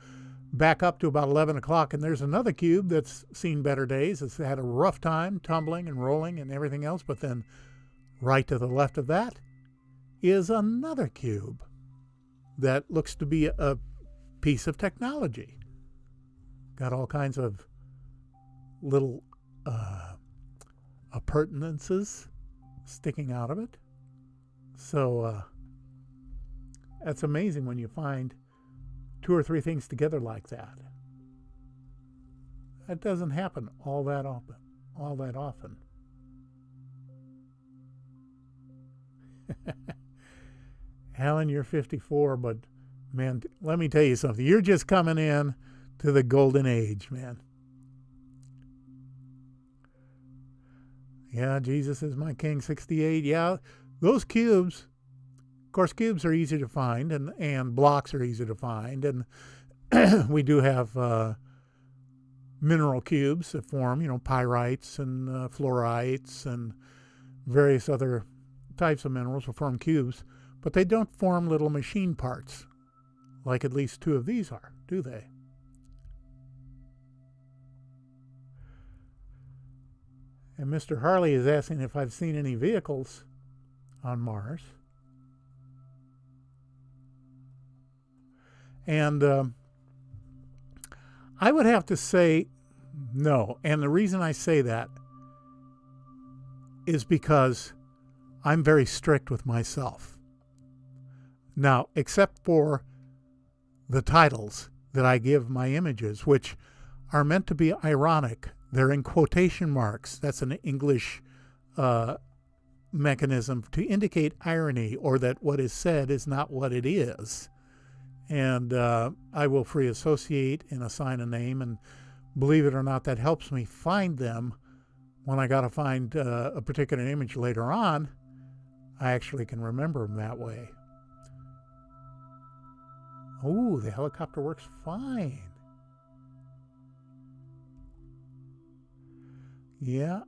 back up to about 11 o'clock, and there's another cube that's seen better days. It's had a rough time tumbling and rolling and everything else, but then right to the left of that is another cube that looks to be a piece of technology. Got all kinds of little appurtenances sticking out of it. So that's amazing when you find 2 or 3 things together like that. That doesn't happen all that often. Alan, you're 54, but man, let me tell you something. You're just coming in to the golden age, man. Yeah, Jesus is my king, 68. Yeah, those cubes. Of course, cubes are easy to find, and blocks are easy to find, and we do have mineral cubes that form, pyrites and fluorites and various other types of minerals will form cubes, but they don't form little machine parts like at least 2 of these are, do they? And Mr. Harley is asking if I've seen any vehicles on Mars. And I would have to say no. And the reason I say that is because I'm very strict with myself. Now, except for the titles that I give my images, which are meant to be ironic. They're in quotation marks. That's an English mechanism to indicate irony, or that what is said is not what it is. And I will free associate and assign a name, and believe it or not, that helps me find them when I got to find a particular image later on. I actually can remember them that way. Oh, the helicopter works fine. Yeah.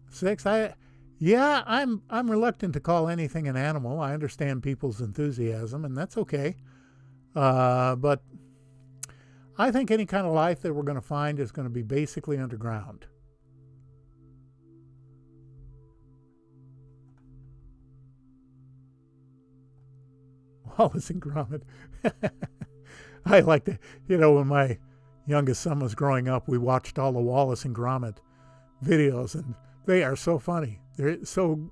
6, I'm reluctant to call anything an animal. I understand people's enthusiasm, and that's okay. But I think any kind of life that we're going to find is going to be basically underground. Wallace and Gromit. I like to, when my youngest son was growing up, we watched all the Wallace and Gromit videos, and they are so funny. They're so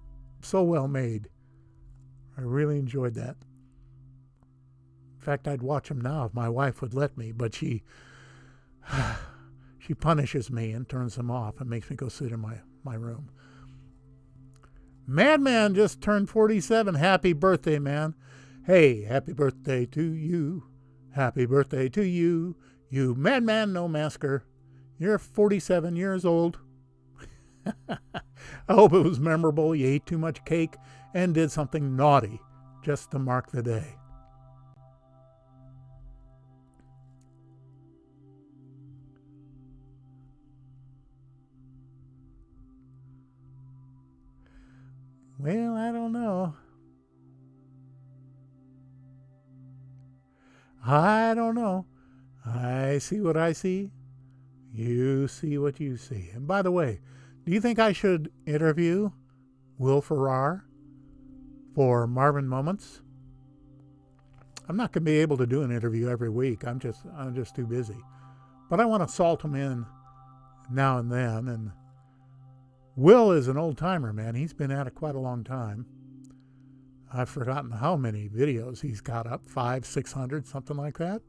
well made. I really enjoyed that. In fact, I'd watch them now if my wife would let me, but she punishes me and turns them off and makes me go sit in my room. Madman just turned 47. Happy birthday, man. Hey, happy birthday to you. Happy birthday to you. You madman no masker. You're 47 years old. I hope it was memorable. You ate too much cake and did something naughty just to mark the day. Well, I don't know. I don't know. I see what I see. You see what you see. And by the way, do you think I should interview Will Ferrar for Marvin Moments? I'm not going to be able to do an interview every week. I'm just too busy. But I want to salt him in now and then. And Will is an old timer, man. He's been at it quite a long time. I've forgotten how many videos he's got up, 500, 600, something like that.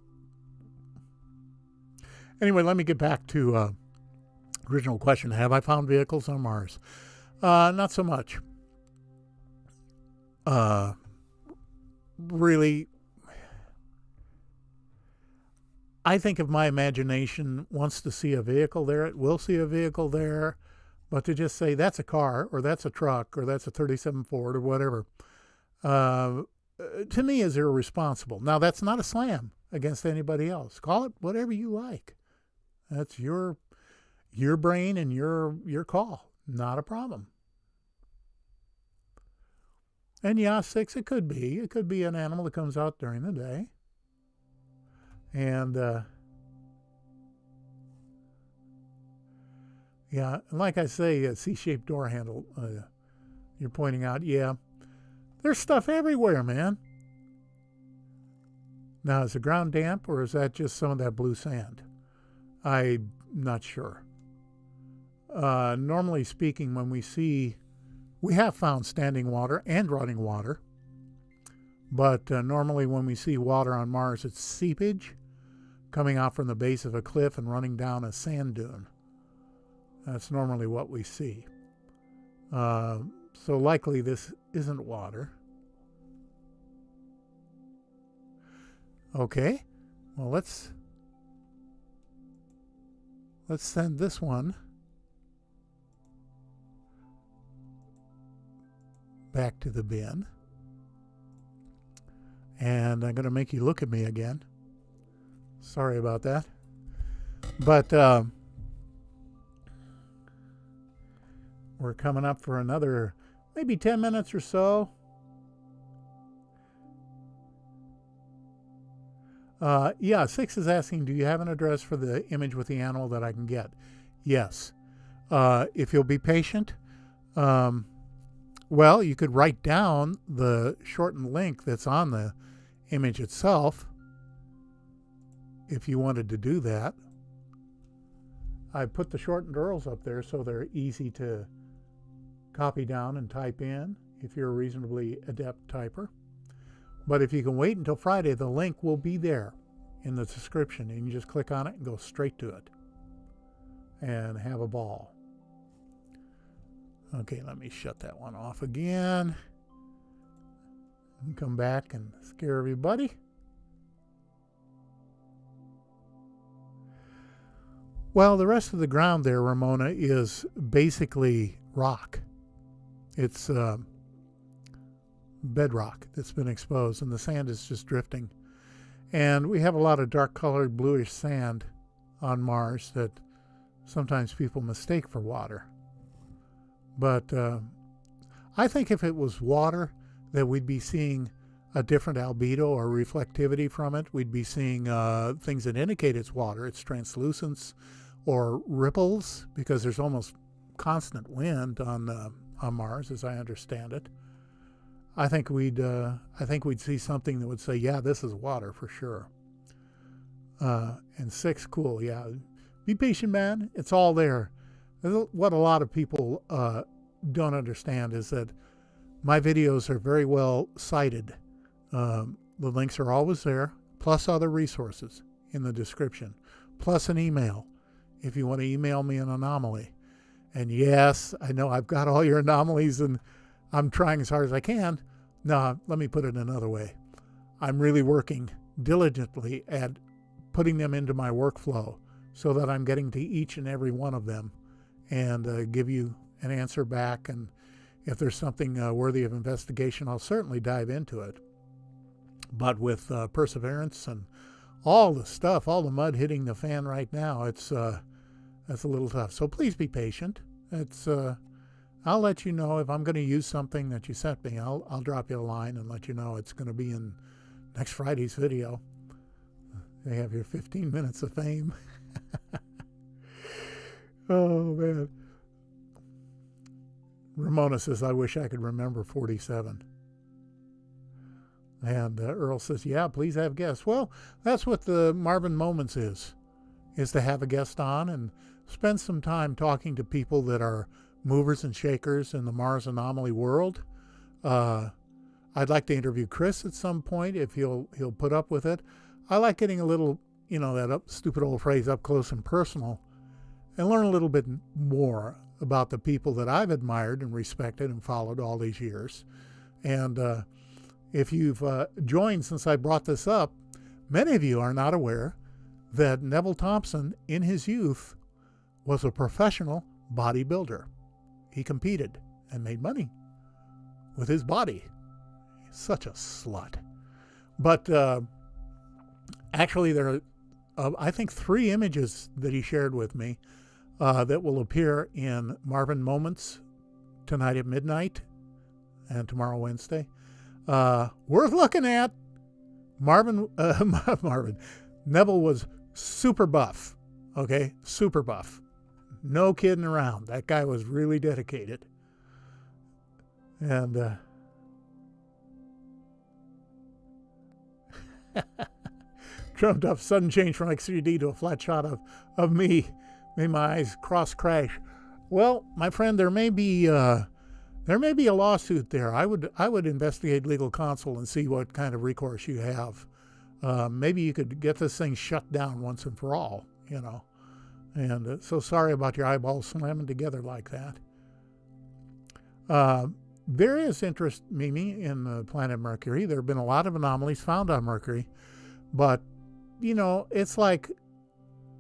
Anyway, let me get back to original question. Have I found vehicles on Mars? Not so much. Really, I think if my imagination wants to see a vehicle there, it will see a vehicle there. But to just say that's a car, or that's a truck, or that's a 37 Ford, or whatever, to me is irresponsible. Now, that's not a slam against anybody else. Call it whatever you like. That's your brain and your call. Not a problem. And yeah, 6, it could be. It could be an animal that comes out during the day. And yeah, like I say, a C-shaped door handle, you're pointing out, yeah, there's stuff everywhere, man. Now, is the ground damp, or is that just some of that blue sand? I'm not sure. Normally speaking, when we have found standing water and running water, but normally when we see water on Mars, it's seepage coming out from the base of a cliff and running down a sand dune. That's normally what we see. So likely this isn't water. Okay, well let's send this one back to the bin. And I'm going to make you look at me again. Sorry about that. But we're coming up for another maybe 10 minutes or so. Yeah, 6 is asking, do you have an address for the image with the animal that I can get? Yes. If you'll be patient, well, you could write down the shortened link that's on the image itself if you wanted to do that. I put the shortened URLs up there so they're easy to copy down and type in if you're a reasonably adept typer. But if you can wait until Friday, the link will be there in the description. You can just click on it and go straight to it and have a ball. Okay, let me shut that one off again and come back and scare everybody. Well, the rest of the ground there, Ramona, is basically rock. It's bedrock that's been exposed, and the sand is just drifting. And we have a lot of dark colored bluish sand on Mars that sometimes people mistake for water. But I think if it was water, that we'd be seeing a different albedo or reflectivity from it. We'd be seeing things that indicate it's water, its translucence, or ripples, because there's almost constant wind on Mars, as I understand it. I think we'd see something that would say, yeah, this is water for sure. And 6, cool, yeah. Be patient, man. It's all there. What a lot of people don't understand is that my videos are very well cited. The links are always there, plus other resources in the description, plus an email if you want to email me an anomaly. And yes, I know I've got all your anomalies and I'm trying as hard as I can. No, let me put it another way. I'm really working diligently at putting them into my workflow so that I'm getting to each and every one of them and give you an answer back. And if there's something worthy of investigation, I'll certainly dive into it. But with perseverance and all the stuff, all the mud hitting the fan right now, that's a little tough. So please be patient. I'll let you know if I'm going to use something that you sent me. I'll drop you a line and let you know it's going to be in next Friday's video. They have your 15 minutes of fame. Oh, man. Ramona says, I wish I could remember 47. And Earl says, yeah, please have guests. Well, that's what the Marvin Moments is to have a guest on and spend some time talking to people that are movers and shakers in the Mars anomaly world. I'd like to interview Chris at some point if he'll put up with it. I like getting a little, that stupid old phrase, up close and personal, and learn a little bit more about the people that I've admired and respected and followed all these years. And if you've joined since I brought this up, many of you are not aware that Neville Thompson, in his youth, was a professional bodybuilder. He competed and made money with his body. He's such a slut. But actually, there are, I think, 3 images that he shared with me that will appear in Marvin Moments tonight at midnight and tomorrow, Wednesday. Worth looking at. Neville was super buff. Okay, super buff. No kidding around. That guy was really dedicated. And drummed up sudden change from X3D to a flat shot of me. Made my eyes cross crash. Well, my friend, there may be a lawsuit there. I would investigate legal counsel and see what kind of recourse you have. Maybe you could get this thing shut down once and for all, And so sorry about your eyeballs slamming together like that. There is interest, Mimi, in the planet Mercury. There have been a lot of anomalies found on Mercury. But, it's like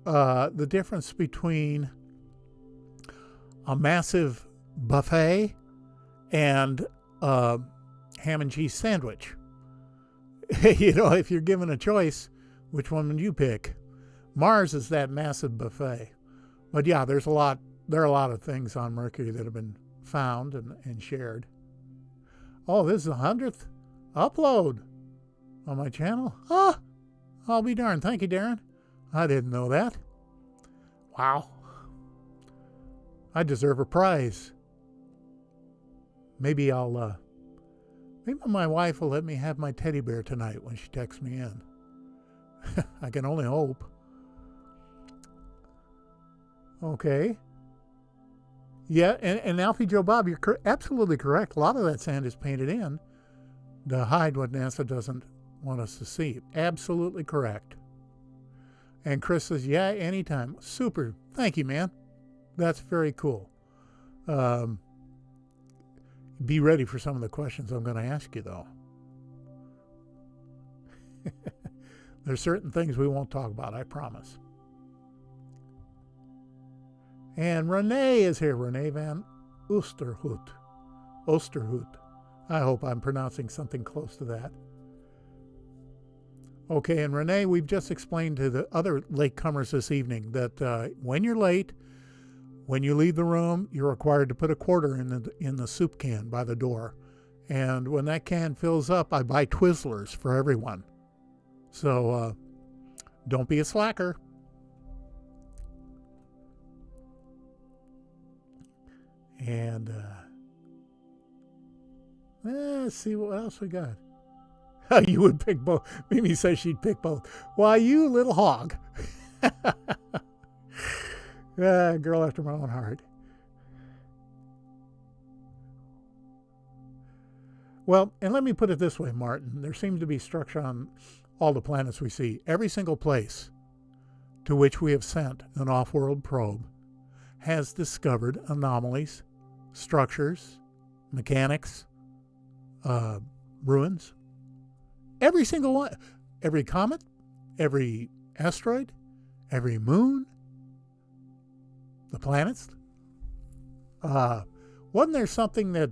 the difference between a massive buffet and a ham and cheese sandwich. If you're given a choice, which one would you pick? Mars is that massive buffet. But yeah, there are a lot of things on Mercury that have been found and shared. Oh, this is the 100th upload on my channel. I'll be darned. Thank you, Darren. I didn't know that. Wow. I deserve a prize. Maybe my wife will let me have my teddy bear tonight when she texts me in. I can only hope. Okay. Yeah, and Alfie Joe Bob, you're absolutely correct. A lot of that sand is painted in to hide what NASA doesn't want us to see. Absolutely correct. And Chris says, yeah, anytime. Super. Thank you, man. That's very cool. Be ready for some of the questions I'm going to ask you, though. There's certain things we won't talk about, I promise. And Renee is here. Renee van Oosterhout. Oosterhout. I hope I'm pronouncing something close to that. Okay, and Renee, we've just explained to the other latecomers this evening that when you're late, when you leave the room, you're required to put a quarter in the soup can by the door. And when that can fills up, I buy Twizzlers for everyone. So don't be a slacker. And let's see what else we got. You would pick both. Mimi says she'd pick both. Why, you little hog. Girl after my own heart. Well, and let me put it this way, Martin. There seems to be structure on all the planets we see. Every single place to which we have sent an off-world probe has discovered anomalies, structures, mechanics, ruins. Every single one. Every comet, every asteroid, every moon, the planets. Wasn't there something that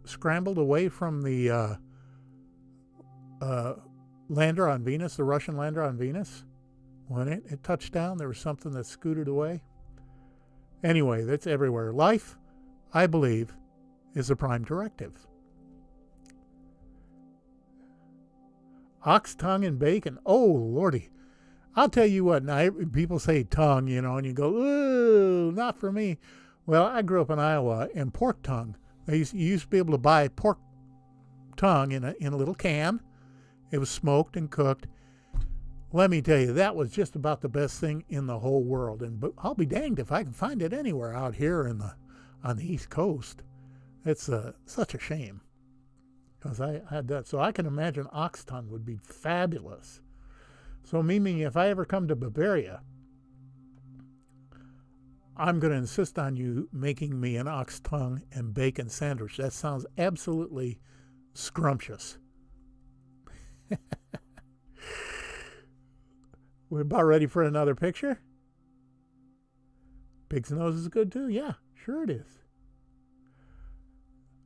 scrambled away from the lander on Venus, the Russian lander on Venus? When it touched down, there was something that scooted away. Anyway, that's everywhere. Life, I believe, is a prime directive. Ox tongue and bacon. Oh, Lordy. I'll tell you what, now people say tongue, and you go, ooh, not for me. Well, I grew up in Iowa, and pork tongue. You used to be able to buy pork tongue in a little can. It was smoked and cooked. Let me tell you, that was just about the best thing in the whole world. But I'll be danged if I can find it anywhere out here on the East Coast. It's such a shame. Because I had that. So I can imagine ox tongue would be fabulous. So Mimi, if I ever come to Bavaria, I'm going to insist on you making me an ox tongue and bacon sandwich. That sounds absolutely scrumptious. We're about ready for another picture? Pig's nose is good too? Yeah, sure it is.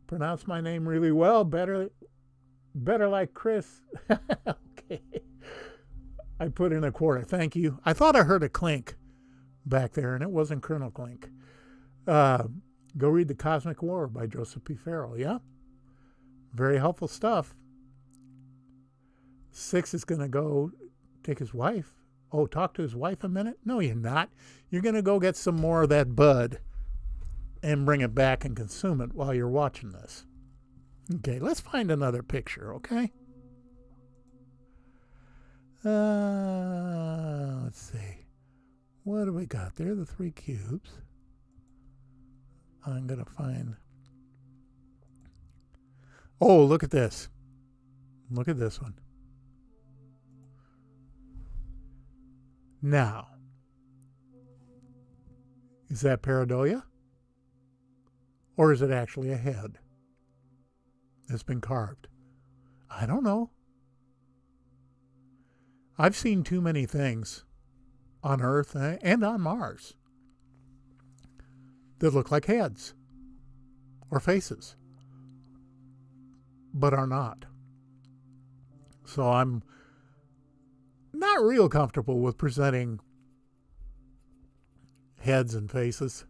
Pronounce my name really well. Better like Chris. Okay. I put in a quarter. Thank you. I thought I heard a clink back there, and it wasn't Colonel Clink. Go read The Cosmic War by Joseph P. Farrell. Yeah? Very helpful stuff. 6 is going to go take his wife. Oh, talk to his wife a minute? No, you're not. You're going to go get some more of that bud and bring it back and consume it while you're watching this. Okay, let's find another picture, okay? Let's see. What do we got? There are the 3 cubes. I'm going to find... Oh, look at this. Look at this one. Now, is that pareidolia? Or is it actually a head that's been carved? I don't know. I've seen too many things on Earth and on Mars that look like heads or faces, but are not. So I'm not real comfortable with presenting heads and faces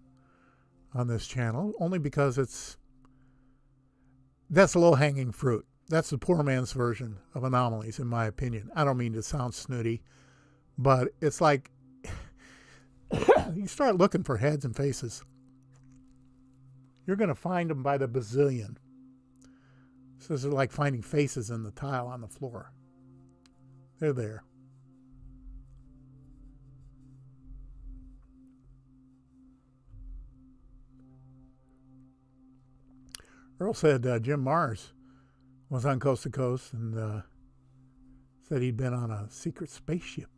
on this channel, only because that's low-hanging fruit. That's the poor man's version of anomalies, in my opinion. I don't mean to sound snooty, but it's like you start looking for heads and faces, you're going to find them by the bazillion. So it's like finding faces in the tile on the floor. They're there. Earl said Jim Mars was on Coast to Coast and said he'd been on a secret spaceship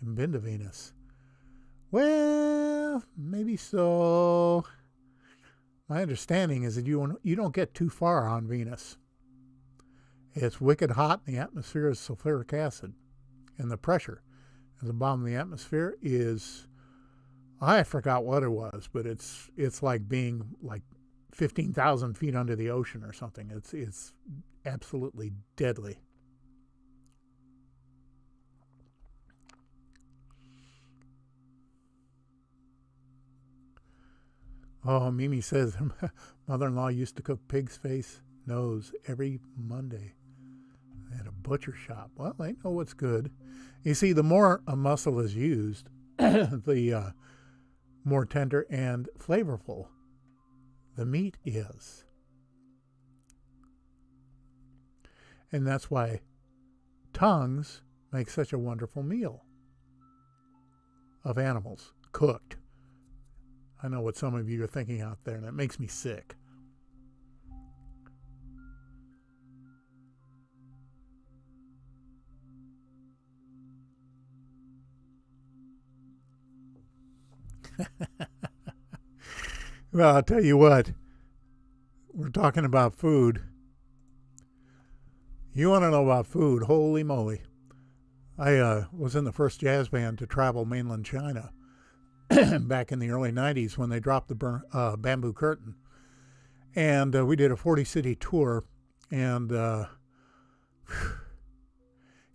and been to Venus. Well, maybe so. My understanding is that you don't get too far on Venus. It's wicked hot, and the atmosphere is sulfuric acid. And the pressure at the bottom of the atmosphere is, I forgot what it was, but it's like being like 15,000 feet under the ocean or something. It's absolutely deadly. Oh, Mimi says mother-in-law used to cook pig's face nose every Monday at a butcher shop. Well, they know what's good. You see, the more a muscle is used, the more tender and flavorful the meat is. And that's why tongues make such a wonderful meal of animals cooked. I know what some of you are thinking out there, and it makes me sick. Well, I'll tell you what. We're talking about food. You want to know about food? Holy moly. I was in the first jazz band to travel mainland China back in the early 90s when they dropped the bamboo curtain. And we did a 40-city tour. And,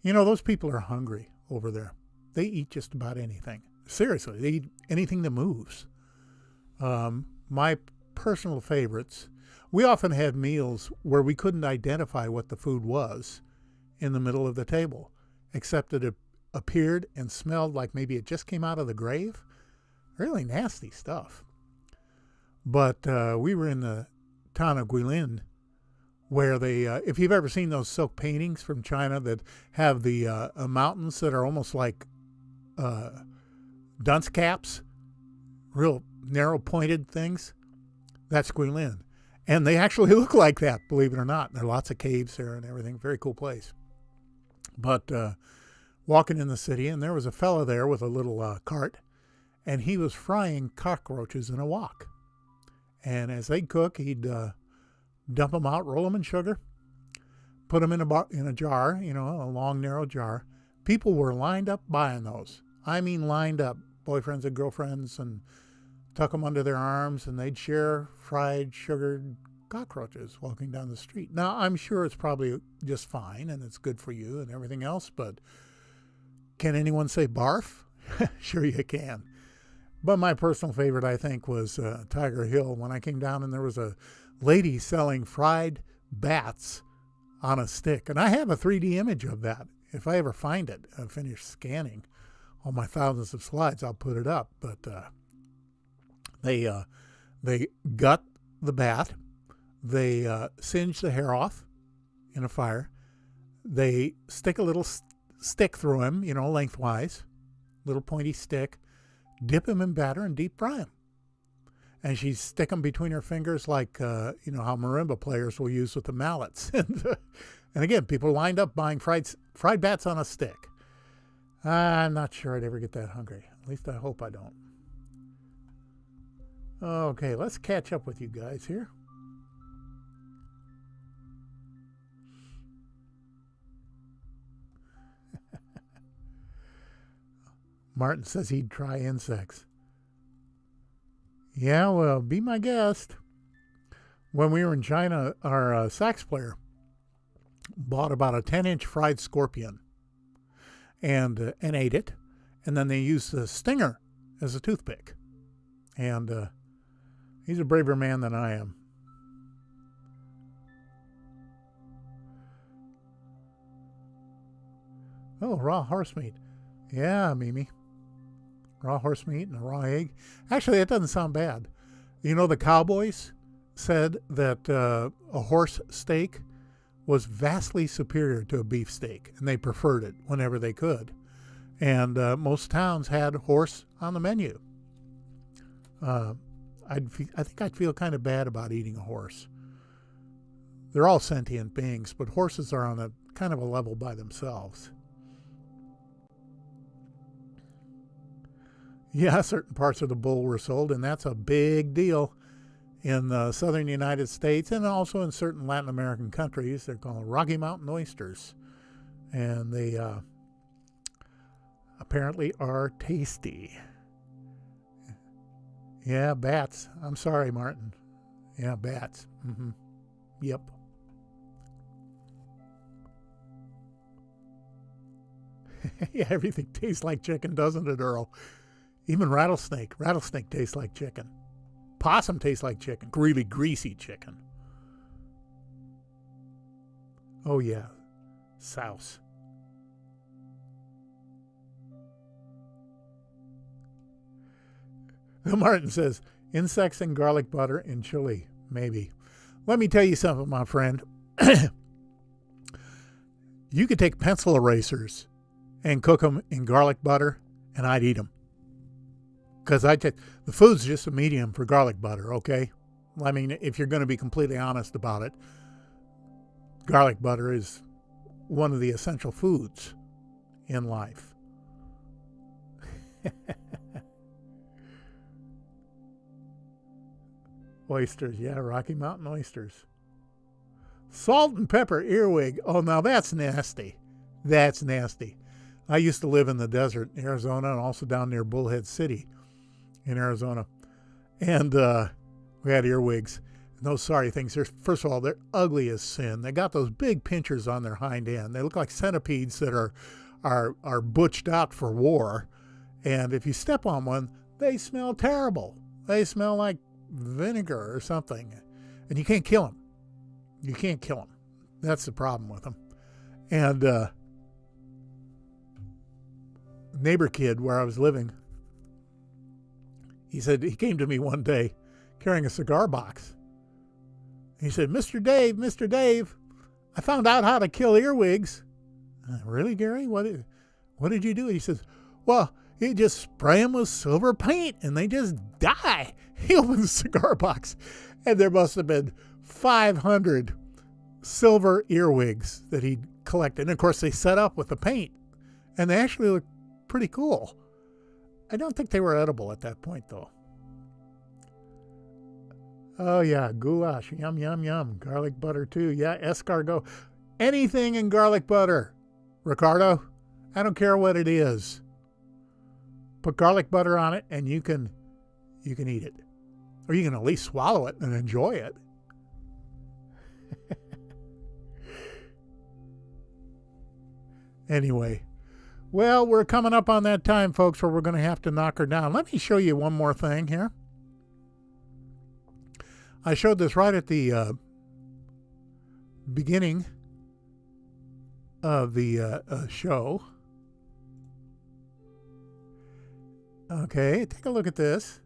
you know, those people are hungry over there. They eat just about anything. Seriously, they eat anything that moves. My personal favorites, we often had meals where we couldn't identify what the food was in the middle of the table, except that it appeared and smelled like maybe it just came out of the grave. Really nasty stuff. But we were in the town of Guilin, where they, if you've ever seen those silk paintings from China that have the mountains that are almost like dunce caps, real narrow pointed things, that's Guilin. And they actually look like that, believe it or not. There are lots of caves there and everything. Very cool place. But walking in the city, and there was a fellow there with a little cart, and he was frying cockroaches in a wok. And as they cook, he'd dump them out, roll them in sugar, put them in a jar, you know, a long, narrow jar. People were lined up buying those. I mean, lined up, boyfriends and girlfriends, and tuck them under their arms, and they'd share fried, sugared cockroaches walking down the street. Now, I'm sure it's probably just fine, and it's good for you and everything else, but can anyone say barf? Sure you can. But my personal favorite, I think, was Tiger Hill, when I came down and there was a lady selling fried bats on a stick. And I have a 3D image of that. If I ever find it, I finish scanning all my thousands of slides, I'll put it up. But they gut the bat. They singe the hair off in a fire. They stick a little stick through him, you know, lengthwise, little pointy stick. Dip them in batter and deep fry them. And she'd stick them between her fingers like, you know, how marimba players will use with the mallets. And again, people lined up buying fried bats on a stick. I'm not sure I'd ever get that hungry. At least I hope I don't. Okay, let's catch up with you guys here. Martin says he'd try insects. Yeah, well, be my guest. When we were in China, our sax player bought about a 10-inch fried scorpion and ate it. And then they used the stinger as a toothpick. And he's a braver man than I am. Oh, raw horse meat. Yeah, Mimi. Raw horse meat and a raw egg. Actually, that doesn't sound bad. You know, the cowboys said that a horse steak was vastly superior to a beef steak, and they preferred it whenever they could. And most towns had horse on the menu. I think I'd feel kind of bad about eating a horse. they're all sentient beings, but horses are on a kind of a level by themselves. Yeah, certain parts of the bull were sold, and that's a big deal in the southern United States and also in certain Latin American countries. They're called Rocky Mountain oysters, and they apparently are tasty. Yeah, bats. I'm sorry, Martin. Yeah, bats. Yep. Yeah, everything tastes like chicken, doesn't it, Earl? Even rattlesnake. Rattlesnake tastes like chicken. Possum tastes like chicken. Really greasy chicken. Oh, yeah. Souse. Martin says, insects and garlic butter in chili. Maybe. Let me tell you something, my friend. You could take pencil erasers and cook them in garlic butter, and I'd eat them. Because the food's just a medium for garlic butter, okay? I mean, if you're going to be completely honest about it, garlic butter is one of the essential foods in life. Oysters, yeah, Rocky Mountain oysters. Salt and pepper earwig. Oh, now that's nasty. That's nasty. I used to live in the desert in Arizona and also down near Bullhead City in Arizona. And we had earwigs. And those sorry things, first of all, they're ugly as sin. They got those big pinchers on their hind end. They look like centipedes that are butched out for war. And if you step on one, they smell terrible. They smell like vinegar or something. And you can't kill them. You can't kill them. That's the problem with them. And neighbor kid where I was living, he said, he came to me one day carrying a cigar box. He said, Mr. Dave, I found out how to kill earwigs. Really, Gary? What did you do? He says, well, you just spray them with silver paint and they just die. He opened the cigar box and there must have been 500 silver earwigs that he'd collected. And of course, they set up with the paint and they actually looked pretty cool. I don't think they were edible at that point, though. Oh, yeah, goulash. Yum, yum, yum. Garlic butter, too. Yeah, escargot. Anything in garlic butter, Ricardo. I don't care what it is. Put garlic butter on it, and you can eat it. Or you can at least swallow it and enjoy it. Anyway. Well, we're coming up on that time, folks, where we're going to have to knock her down. Let me show you one more thing here. I showed this right at the beginning of the show. Okay, take a look at this.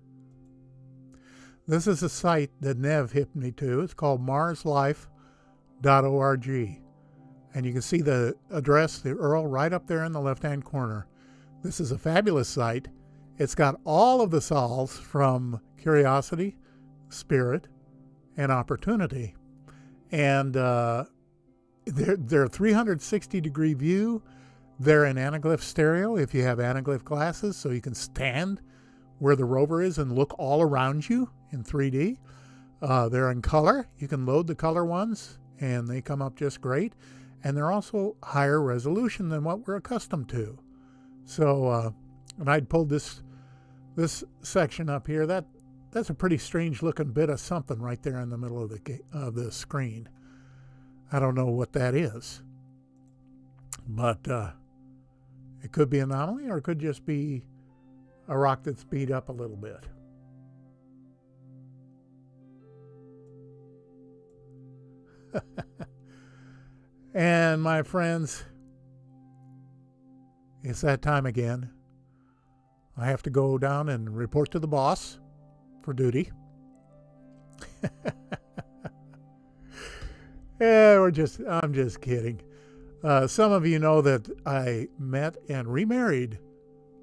This is a site that Nev hit me to. It's called marslife.org. And you can see the address, the URL, right up there in the left-hand corner. This is a fabulous site. It's got all of the solves from Curiosity, Spirit, and Opportunity. And they're 360-degree view. They're in anaglyph stereo if you have anaglyph glasses, so you can stand where the rover is and look all around you in 3D. They're in color. You can load the color ones, and they come up just great. And they're also higher resolution than what we're accustomed to. So, and I'd pulled this section up here. That's a pretty strange looking bit of something right there in the middle of the screen. I don't know what that is, but it could be an anomaly, or it could just be a rock that's beat up a little bit. And my friends, it's that time again. I have to go down and report to the boss for duty. Yeah, I'm just kidding. Some of you know that I met and remarried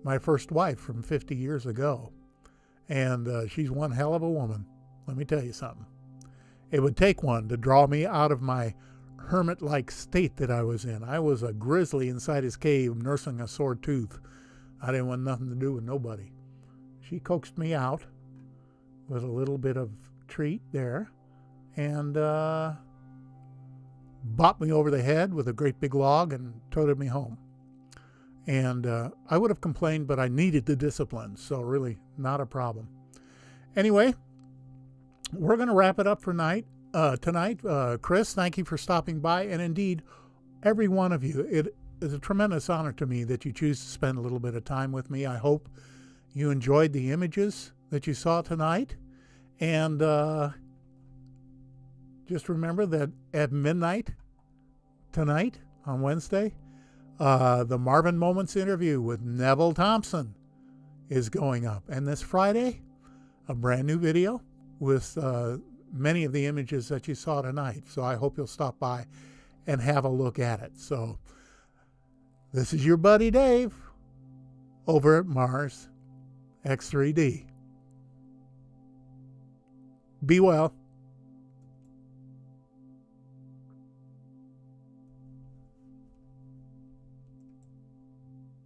my first wife from 50 years ago. And she's one hell of a woman. Let me tell you something. It would take one to draw me out of my hermit-like state that I was in. I was a grizzly inside his cave nursing a sore tooth. I didn't want nothing to do with nobody. She coaxed me out with a little bit of treat there and bopped me over the head with a great big log and toted me home. And I would have complained, but I needed the discipline, so really not a problem. Anyway, we're going to wrap it up for tonight. Chris, thank you for stopping by. And indeed, every one of you, it is a tremendous honor to me that you choose to spend a little bit of time with me. I hope you enjoyed the images that you saw tonight. And just remember that at midnight tonight on Wednesday, the Marvin Moments interview with Neville Thompson is going up. And this Friday, a brand new video with many of the images that you saw tonight. So I hope you'll stop by and have a look at it. So this is your buddy Dave over at MarsX3D. Be well.